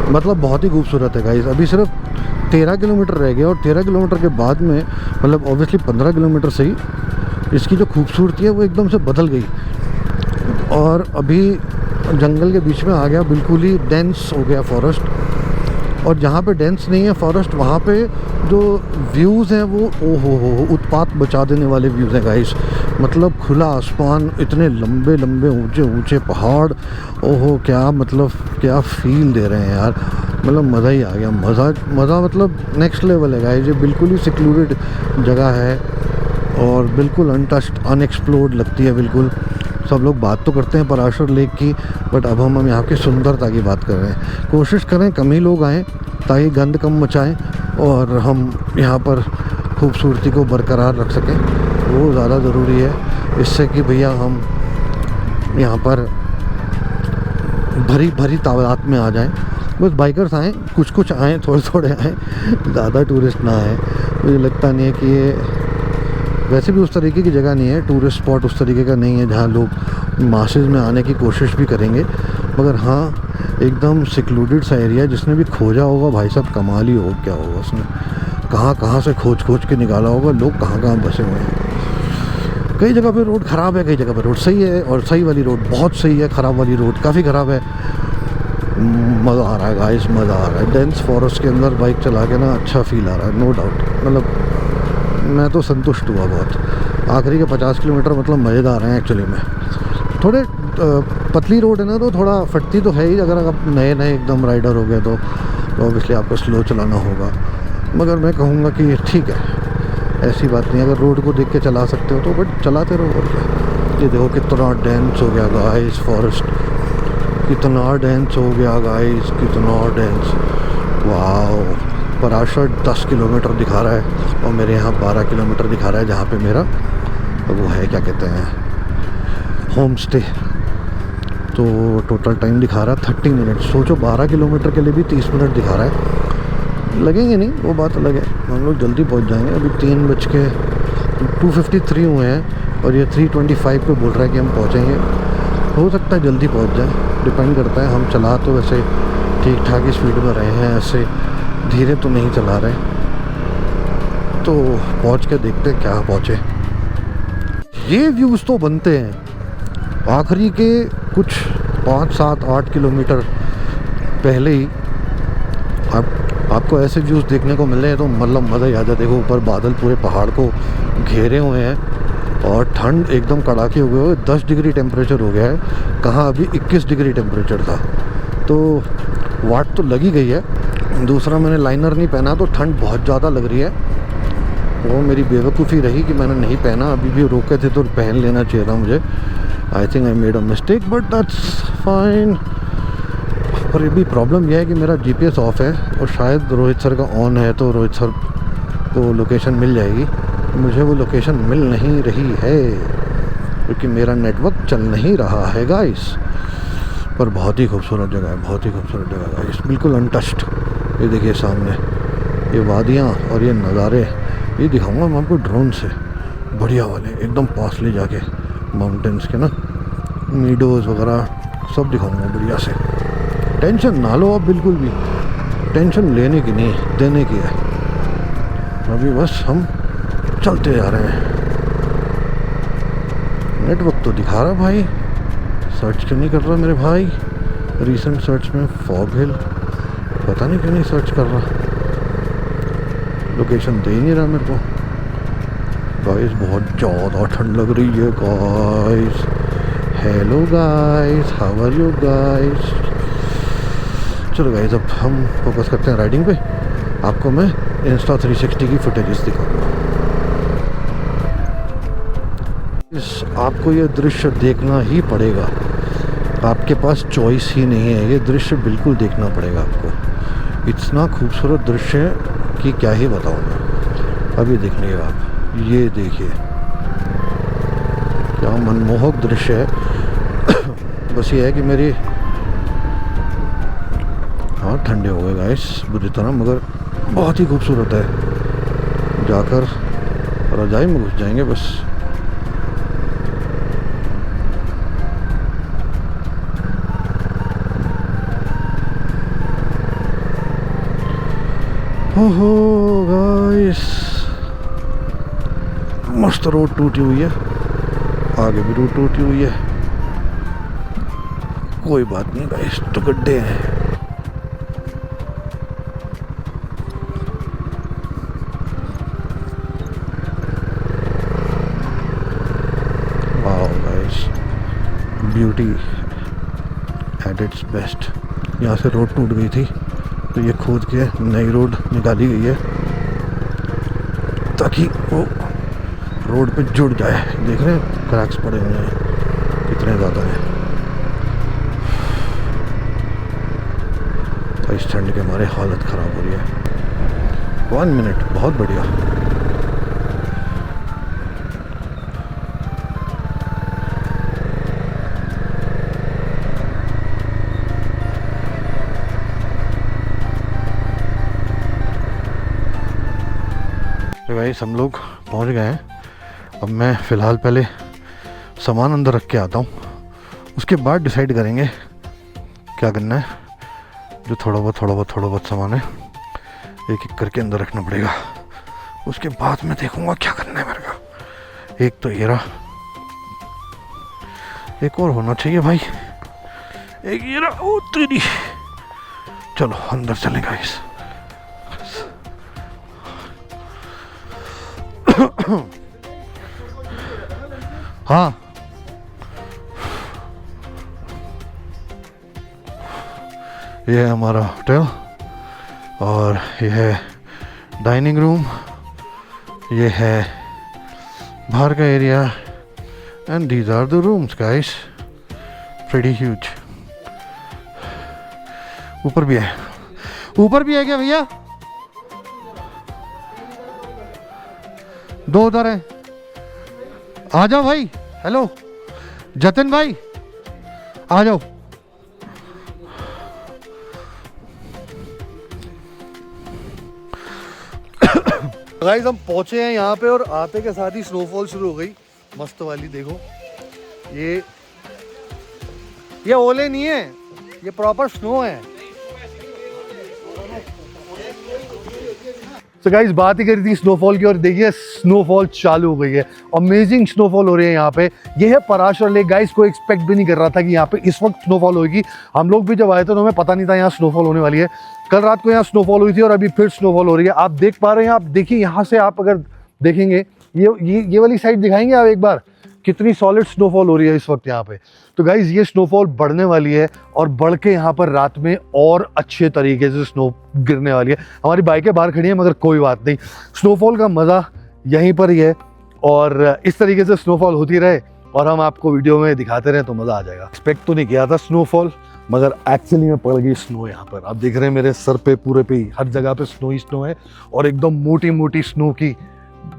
मतलब बहुत ही खूबसूरत है गाइस। अभी सिर्फ 13 किलोमीटर रह गए, और 13 किलोमीटर के बाद में मतलब ऑब्वियसली 15 किलोमीटर से ही इसकी जो खूबसूरती है वो एकदम से बदल गई, और अभी जंगल के बीच में आ गया, बिल्कुल ही डेंस हो गया फॉरेस्ट। और जहाँ पे डेंस नहीं है फॉरेस्ट, वहाँ पे जो व्यूज़ हैं वो ओहो उत्पात बचा देने वाले व्यूज़ हैं गाइस। मतलब खुला आसमान, इतने लंबे लंबे ऊंचे ऊंचे पहाड़, ओहो क्या मतलब क्या फील दे रहे हैं यार, मतलब मज़ा ही आ गया। मज़ा मतलब नेक्स्ट लेवल है गाइस। ये बिल्कुल ही सिक्लूडेड जगह है और बिल्कुल अनटच्ड अनएक्सप्लोर्ड लगती है बिल्कुल। सब लोग बात तो करते हैं पराशर लेक की, बट अब हम यहाँ की सुंदरता की बात कर रहे हैं। कोशिश करें कम ही लोग आएँ ताकि गंद कम मचाएं और हम यहाँ पर खूबसूरती को बरकरार रख सकें, वो ज़्यादा ज़रूरी है। इससे कि भैया हम यहाँ पर भरी तादाद में आ जाएं। बस बाइकर्स आएँ, कुछ आएँ, थोड़े आएँ, ज़्यादा टूरिस्ट ना आएँ। मुझे लगता नहीं है कि ये वैसे भी उस तरीके की जगह नहीं है, टूरिस्ट स्पॉट उस तरीके का नहीं है जहाँ लोग मासेस में आने की कोशिश भी करेंगे। मगर हाँ, एकदम सिक्लूडेड सा एरिया, जिसने भी खोजा होगा भाई साहब कमाल ही हो क्या होगा उसने, कहाँ से खोज के निकाला होगा, लोग कहाँ बसे हुए हैं। कई जगह पे रोड ख़राब है, कई जगह पे रोड सही है, और सही वाली रोड बहुत सही है, ख़राब वाली रोड काफ़ी ख़राब है। मज़ा आ रहा है गाइस, मज़ा आ रहा है। डेंस फॉरेस्ट के अंदर बाइक चला के ना अच्छा फील आ रहा है, नो डाउट। मतलब मैं तो संतुष्ट हुआ बहुत। आखिरी के 50 किलोमीटर मतलब मज़ेदार हैं एक्चुअली में। थोड़े पतली रोड है ना, तो थोड़ा फटती तो है ही, अगर आप नए एकदम राइडर हो गए तो ऑब्वियसली आपको स्लो चलाना होगा। मगर मैं कहूँगा कि ठीक है, ऐसी बात नहीं, अगर रोड को देख के चला सकते हो तो बट चलाते रहो और क्या। ये देखो कितना डेंस हो गया गाइस फॉरेस्ट, कितना डेंस हो गया गाइस, कितना डेंस। वाओ, पराशर 10 किलोमीटर दिखा रहा है और मेरे यहाँ 12 किलोमीटर दिखा रहा है, जहाँ पे मेरा वो है क्या कहते हैं होम स्टे। तो टोटल टाइम दिखा रहा है 30 मिनट। सोचो 12 किलोमीटर के लिए भी 30 मिनट दिखा रहा है। लगेंगे नहीं, वो बात अलग है, हम लोग जल्दी पहुंच जाएंगे। अभी 3:02:53 हुए हैं और ये 3:25 पे बोल रहा है कि हम पहुंचेंगे। हो सकता है जल्दी पहुंच जाए, डिपेंड करता है। हम चला तो वैसे ठीक ठाक ही स्पीड में रहे हैं, ऐसे धीरे तो नहीं चला रहे। तो पहुंच के देखते हैं क्या पहुंचे। ये व्यूज़ तो बनते हैं आखिरी के कुछ 5, 7, 8 किलोमीटर पहले ही आपको ऐसे व्यूज़ देखने को मिल रहे हैं तो मतलब मज़ा ही आ जाए। देखो ऊपर बादल पूरे पहाड़ को घेरे हुए हैं और ठंड एकदम कड़ाके हुए हुए 10 डिग्री टेम्परेचर हो गया है। कहाँ अभी 21 डिग्री टेम्परेचर था। तो वाट तो लगी गई है। दूसरा मैंने लाइनर नहीं पहना तो ठंड बहुत ज़्यादा लग रही है। वो मेरी बेवकूफ़ी रही कि मैंने नहीं पहना। अभी भी रोके थे तो पहन लेना चाहिए था मुझे। I think I made a mistake but that's fine. पर ये भी प्रॉब्लम यह है कि मेरा GPS ऑफ है और शायद रोहित सर का ऑन है तो रोहित सर को लोकेशन मिल जाएगी। मुझे वो लोकेशन मिल नहीं रही है क्योंकि मेरा नेटवर्क चल नहीं रहा है गाइस। पर बहुत ही खूबसूरत जगह है, बहुत ही खूबसूरत जगह है गाइस, बिल्कुल अनटच्ड। ये देखिए सामने ये वादियाँ और ये नज़ारे, ये दिखाऊंगा मैं आपको ड्रोन से, बढ़िया वाले एकदम पास ले जाके माउंटेन्स के ना, मीडोज़ वगैरह सब दिखाऊंगा बढ़िया से। टेंशन ना लो आप बिल्कुल भी, टेंशन लेने की नहीं देने की है। अभी बस हम चलते जा रहे हैं। नेटवर्क तो दिखा रहा भाई, सर्च क्यों नहीं कर रहा मेरे भाई। रीसेंट सर्च में फॉग हिल, पता नहीं क्यों नहीं सर्च कर रहा, लोकेशन दे ही नहीं रहा मेरे को। गाइस बहुत ज़्यादा ठंड लग रही है guys. Hello guys, how are you guys. चलो गाइस अब हम फोकस करते हैं राइडिंग पे। आपको मैं इंस्टा 360 की फुटेजेस दिखाऊंगा। आपको ये दृश्य देखना ही पड़ेगा, आपके पास चॉइस ही नहीं है। ये दृश्य बिल्कुल देखना पड़ेगा आपको। इतना खूबसूरत दृश्य है कि क्या ही बताऊँ मैं। अभी देख लीजिए आप, ये देखिए क्या मनमोहक दृश्य है। बस ये है कि मेरी हाँ ठंडे हो गए गाइस बुरी तरह, मगर बहुत ही खूबसूरत है। जाकर रजाई में घुस जाएंगे बस। ओहो गाइस, मस्त रोड टूटी हुई है, आगे भी रोड टूटी हुई है। कोई बात नहीं गाइस, तो गड्ढे हैं। Wow guys, beauty at its best. यहाँ से रोड टूट गई थी तो ये खोद के नई रोड निकाली गई है ताकि वो रोड पे जुड़ जाए। देख रहे हैं क्रैक्स पड़े हुए हैं कितने ज़्यादा हैं। तो इस ठंड के हमारे हालत ख़राब हो रही है। 1 मिनट, बहुत बढ़िया। गाइस हम लोग पहुंच गए हैं। अब मैं फ़िलहाल पहले सामान अंदर रख के आता हूँ, उसके बाद डिसाइड करेंगे क्या करना है। जो थोड़ा बहुत सामान है एक एक करके अंदर रखना पड़ेगा। उसके बाद मैं देखूँगा क्या करना है मेरे को। एक तो ये रहा, एक और होना चाहिए भाई, एक ये रहा। ओ तेरी, चलो अंदर चलें गाइस। हाँ ये है हमारा होटल और ये है डाइनिंग रूम, ये है बाहर का area and these are the rooms guys, pretty huge. ऊपर भी है, ऊपर भी है क्या भैया? दो उधर है, आ जाओ भाई। हेलो जतिन भाई, आ जाओ। गाइस हम पहुंचे हैं यहाँ पे और आते के साथ ही स्नोफॉल शुरू हो गई मस्त वाली। देखो ये ओले नहीं है, ये प्रॉपर स्नो है। तो गाइस बात ही करी थी स्नोफॉल की और देखिए स्नोफॉल चालू हो गई है। अमेजिंग स्नोफॉल हो रही है यहाँ पे। ये है पराशर लेक गाइस। कोई एक्सपेक्ट भी नहीं कर रहा था कि यहाँ पे इस वक्त स्नोफॉल होगी। हम लोग भी जब आए थे तो हमें पता नहीं था यहाँ स्नोफॉल होने वाली है। कल रात को यहाँ स्नोफॉल हुई थी और अभी फिर स्नोफॉल हो रही है। आप देख पा रहे हैं, आप देखिए यहाँ से, आप अगर देखेंगे ये वाली साइड दिखाएंगे आप एक बार, कितनी सॉलिड स्नोफॉल हो रही है इस वक्त यहाँ पे। तो गाइज ये स्नोफॉल बढ़ने वाली है और बढ़ के यहाँ पर रात में और अच्छे तरीके से स्नो गिरने वाली है। हमारी बाइकें बाहर खड़ी हैं मगर कोई बात नहीं, स्नोफॉल का मज़ा यहीं पर ही है और इस तरीके से स्नोफॉल होती रहे और हम आपको वीडियो में दिखाते रहे तो मज़ा आ जाएगा। एक्सपेक्ट तो नहीं किया था स्नोफॉल, मगर एक्चुअली में पड़ गई स्नो यहाँ पर। आप देख रहे हैं मेरे सर पे पूरे पे ही हर जगह पे स्नो ही स्नो है और एकदम मोटी मोटी स्नो की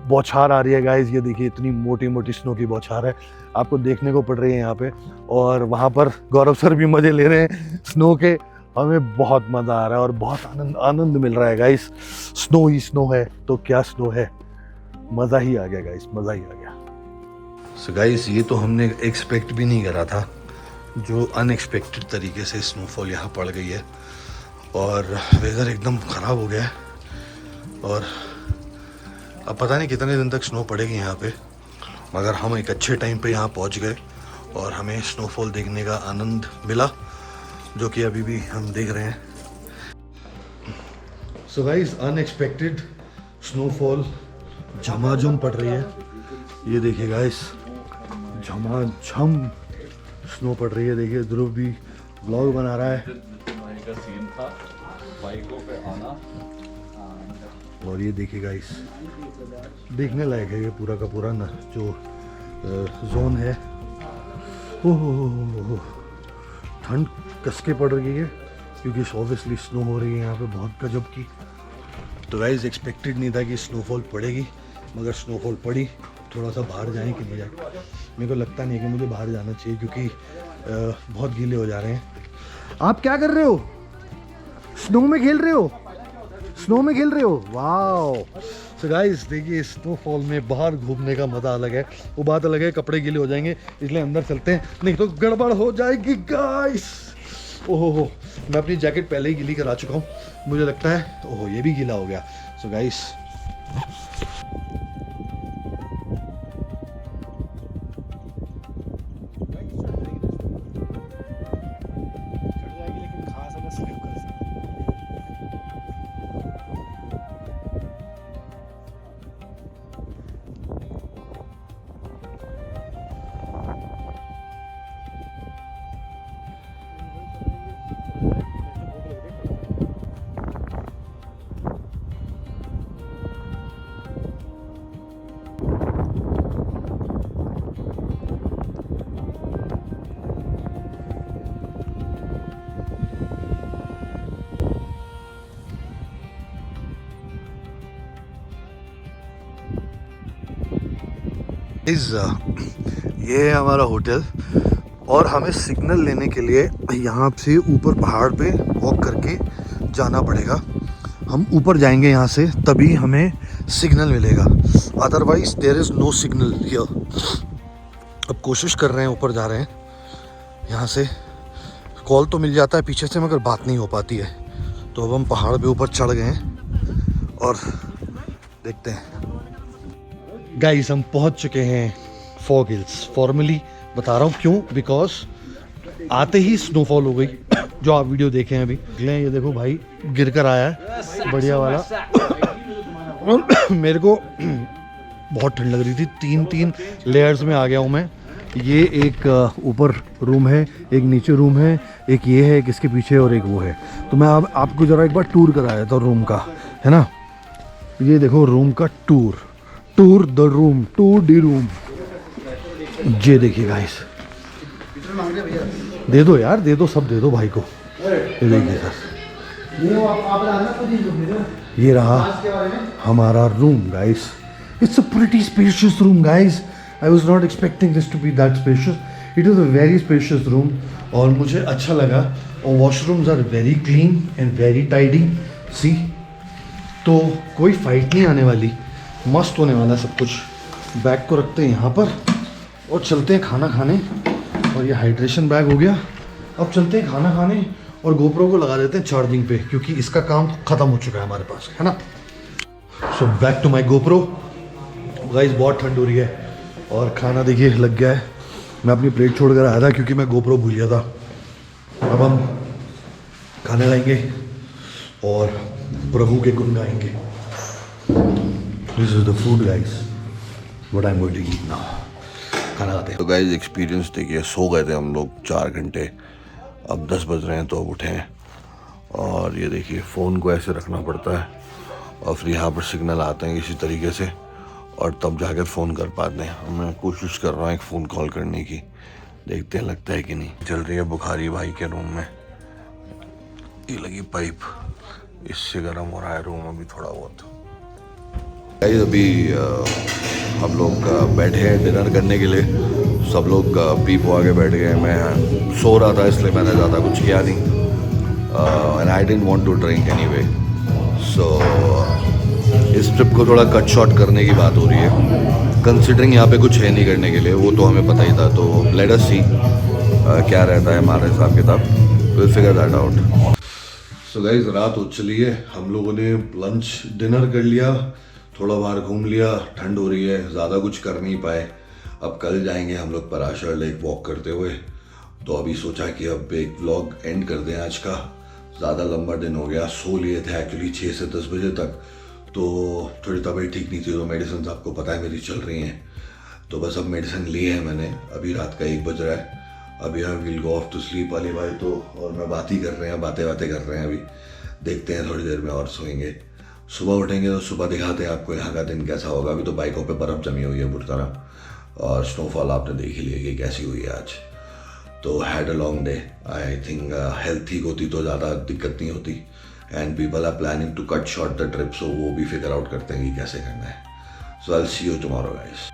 बौछार आ रही है गाइज। ये देखिए इतनी मोटी मोटी स्नो की बौछार है, आपको देखने को पड़ रही है यहाँ पे। और वहाँ पर गौरव सर भी मज़े ले रहे हैं स्नो के। हमें बहुत मज़ा आ रहा है और बहुत आनंद मिल रहा है गाइज। स्नो ही स्नो है तो क्या स्नो है, मज़ा ही आ गया गाइज, मज़ा ही आ गया। सो गाइस ये तो हमने एक्सपेक्ट भी नहीं करा था, जो अनएक्सपेक्टेड तरीके से स्नोफॉल यहाँ पड़ गई है और वेदर एकदम ख़राब हो गया है। और अब पता नहीं कितने दिन तक स्नो पड़ेगी यहाँ पे, मगर हम एक अच्छे टाइम पे यहाँ पहुँच गए और हमें स्नोफॉल देखने का आनंद मिला, जो कि अभी भी हम देख रहे हैं। सो गाइस अनएक्सपेक्टेड स्नोफॉल झमाझम पड़ रही है। ये देखिए गाइस झमाझम स्नो पड़ रही है। देखिए ध्रुव भी व्लॉग बना रहा है और ये देखिए गाइस देखने लायक है ये पूरा का पूरा ना जो जोन है। ओह ठंड कसके पड़ रही है क्योंकि ऑब्वियसली स्नो हो रही है यहाँ पे बहुत गजब की। तो गाइस एक्सपेक्टेड नहीं था कि स्नोफॉल पड़ेगी, मगर स्नोफॉल पड़ी। थोड़ा सा बाहर जाएं कि नहीं जाए, मेरे को लगता नहीं है कि मुझे बाहर जाना चाहिए क्योंकि बहुत गीले हो जा रहे हैं। आप क्या कर रहे हो? स्नो में खेल रहे हो? स्नो में खेल रहे हो? वाह। सो गाइस देखिए स्नोफॉल में बाहर घूमने का मज़ा अलग है। वो बात अलग है कपड़े गीले हो जाएंगे, इसलिए अंदर चलते हैं, नहीं तो गड़बड़ हो जाएगी गाइस। ओहो मैं अपनी जैकेट पहले ही गीली करा चुका हूँ, मुझे लगता है। ओहो ये भी गीला हो गया। सो गाइस ये है हमारा होटल और हमें सिग्नल लेने के लिए यहाँ से ऊपर पहाड़ पे वॉक करके जाना पड़ेगा। हम ऊपर जाएंगे यहाँ से तभी हमें सिग्नल मिलेगा, otherwise there is no signal here. अब कोशिश कर रहे हैं, ऊपर जा रहे हैं। यहाँ से कॉल तो मिल जाता है पीछे से, मगर बात नहीं हो पाती है। तो अब हम पहाड़ पे ऊपर चढ़ गए हैं और देखते हैं। गाइस हम पहुंच चुके हैं फॉग हिल्स। फॉर्मली बता रहा हूँ क्यों, बिकॉज आते ही स्नोफॉल हो गई जो आप वीडियो देखे हैं अभी। ये देखो भाई गिर कर आया है बढ़िया वाला। और मेरे को बहुत ठंड लग रही थी, तीन लेयर्स में आ गया हूँ मैं। ये एक ऊपर रूम है, एक नीचे रूम है, एक ये है, एक इसके पीछे और एक वो है। तो मैं अब आपको ज़रा एक बार टूर कराया था रूम का, है ना। ये देखो रूम का tour the room, Tour de room. ये देखिए गाइस, दे दो यार, दे दो, सब दे दो भाई को। ये देखिए सर, ये रहा हमारा room guys. It's a pretty spacious room guys. I was not expecting this to be that spacious. It is a very spacious room और मुझे अच्छा लगा। और washrooms are very clean and very tidy. See, तो कोई fight नहीं आने वाली, मस्त होने वाला सब कुछ। बैग को रखते हैं यहाँ पर और चलते हैं खाना खाने। और ये हाइड्रेशन बैग हो गया। अब चलते हैं खाना खाने और गोप्रो को लगा देते हैं चार्जिंग पे, क्योंकि इसका काम ख़त्म हो चुका है हमारे पास, है ना। So back to my GoPro. Guys बहुत ठंड हो रही है और खाना देखिए लग गया है। मैं अपनी प्लेट छोड़ कर आया था क्योंकि मैं गोप्रो भूल गया था। अब हम खाना खाएंगे और प्रभु के गुण गाएंगे। This is the food guys, what I am going to eat now. खाना खाते हैं। तो गाइस एक्सपीरियंस देखिए, सो गए थे हम लोग 4 घंटे, अब 10 बज रहे हैं तो अब उठे हैं। और ये देखिए फ़ोन को ऐसे रखना पड़ता है और फिर यहाँ पर सिग्नल आते हैं इसी तरीके से और तब जाकर फ़ोन कर पाते हैं। मैं कोशिश कर रहा हूँ एक फ़ोन कॉल करने की, देखते हैं लगता है कि नहीं। चल रही है बुखारी भाई के रूम में, ये लगी पाइप, इससे गर्म हो रहा है रूम अभी थोड़ा बहुत। अभी हम लोग बैठे हैं डिनर करने के लिए, सब लोग पी पो आगे बैठ गए। मैं सो रहा था इसलिए मैंने ज़्यादा कुछ किया नहीं and I didn't want to drink anyway. So इस ट्रिप को थोड़ा कट शॉर्ट करने की बात हो रही है, कंसिडरिंग यहाँ पे कुछ है नहीं करने के लिए, वो तो हमें पता ही था। तो लेट अस सी क्या रहता है हमारे हिसाब किताब, will figure that out. So guys रात हो चली है, हम लोगों ने लंच डिनर कर लिया, थोड़ा बाहर घूम लिया। ठंड हो रही है, ज़्यादा कुछ कर नहीं पाए। अब कल जाएंगे हम लोग पराशर लेक वॉक करते हुए। तो अभी सोचा कि अब एक व्लॉग एंड कर दें आज का, ज़्यादा लंबा दिन हो गया। सो लिए थे एक्चुअली 6 से 10 बजे तक, तो थोड़ी तबीयत ठीक नहीं थी, तो मेडिसिन आपको पता है मेरी चल रही हैं। तो बस अब मेडिसिन ली है मैंने। अभी रात का 1 बज रहा है, अभी हम will go off to sleep वाली भाई। तो और मैं बात ही कर रहे हैं, बातें कर रहे हैं। अभी देखते हैं थोड़ी देर में और सोएंगे। सुबह उठेंगे तो सुबह दिखाते हैं आपको यहाँ का दिन कैसा होगा। अभी तो बाइकों पे बर्फ़ जमी हुई है बुरी तरह और स्नोफॉल आपने देख ही लिया कि कैसी हुई है आज। तो had a long day. I think health ठीक होती तो ज़्यादा दिक्कत नहीं होती। And people are planning to cut short the trip, so वो भी फिगर आउट करते हैं कि कैसे करना है। So I will see you tomorrow guys.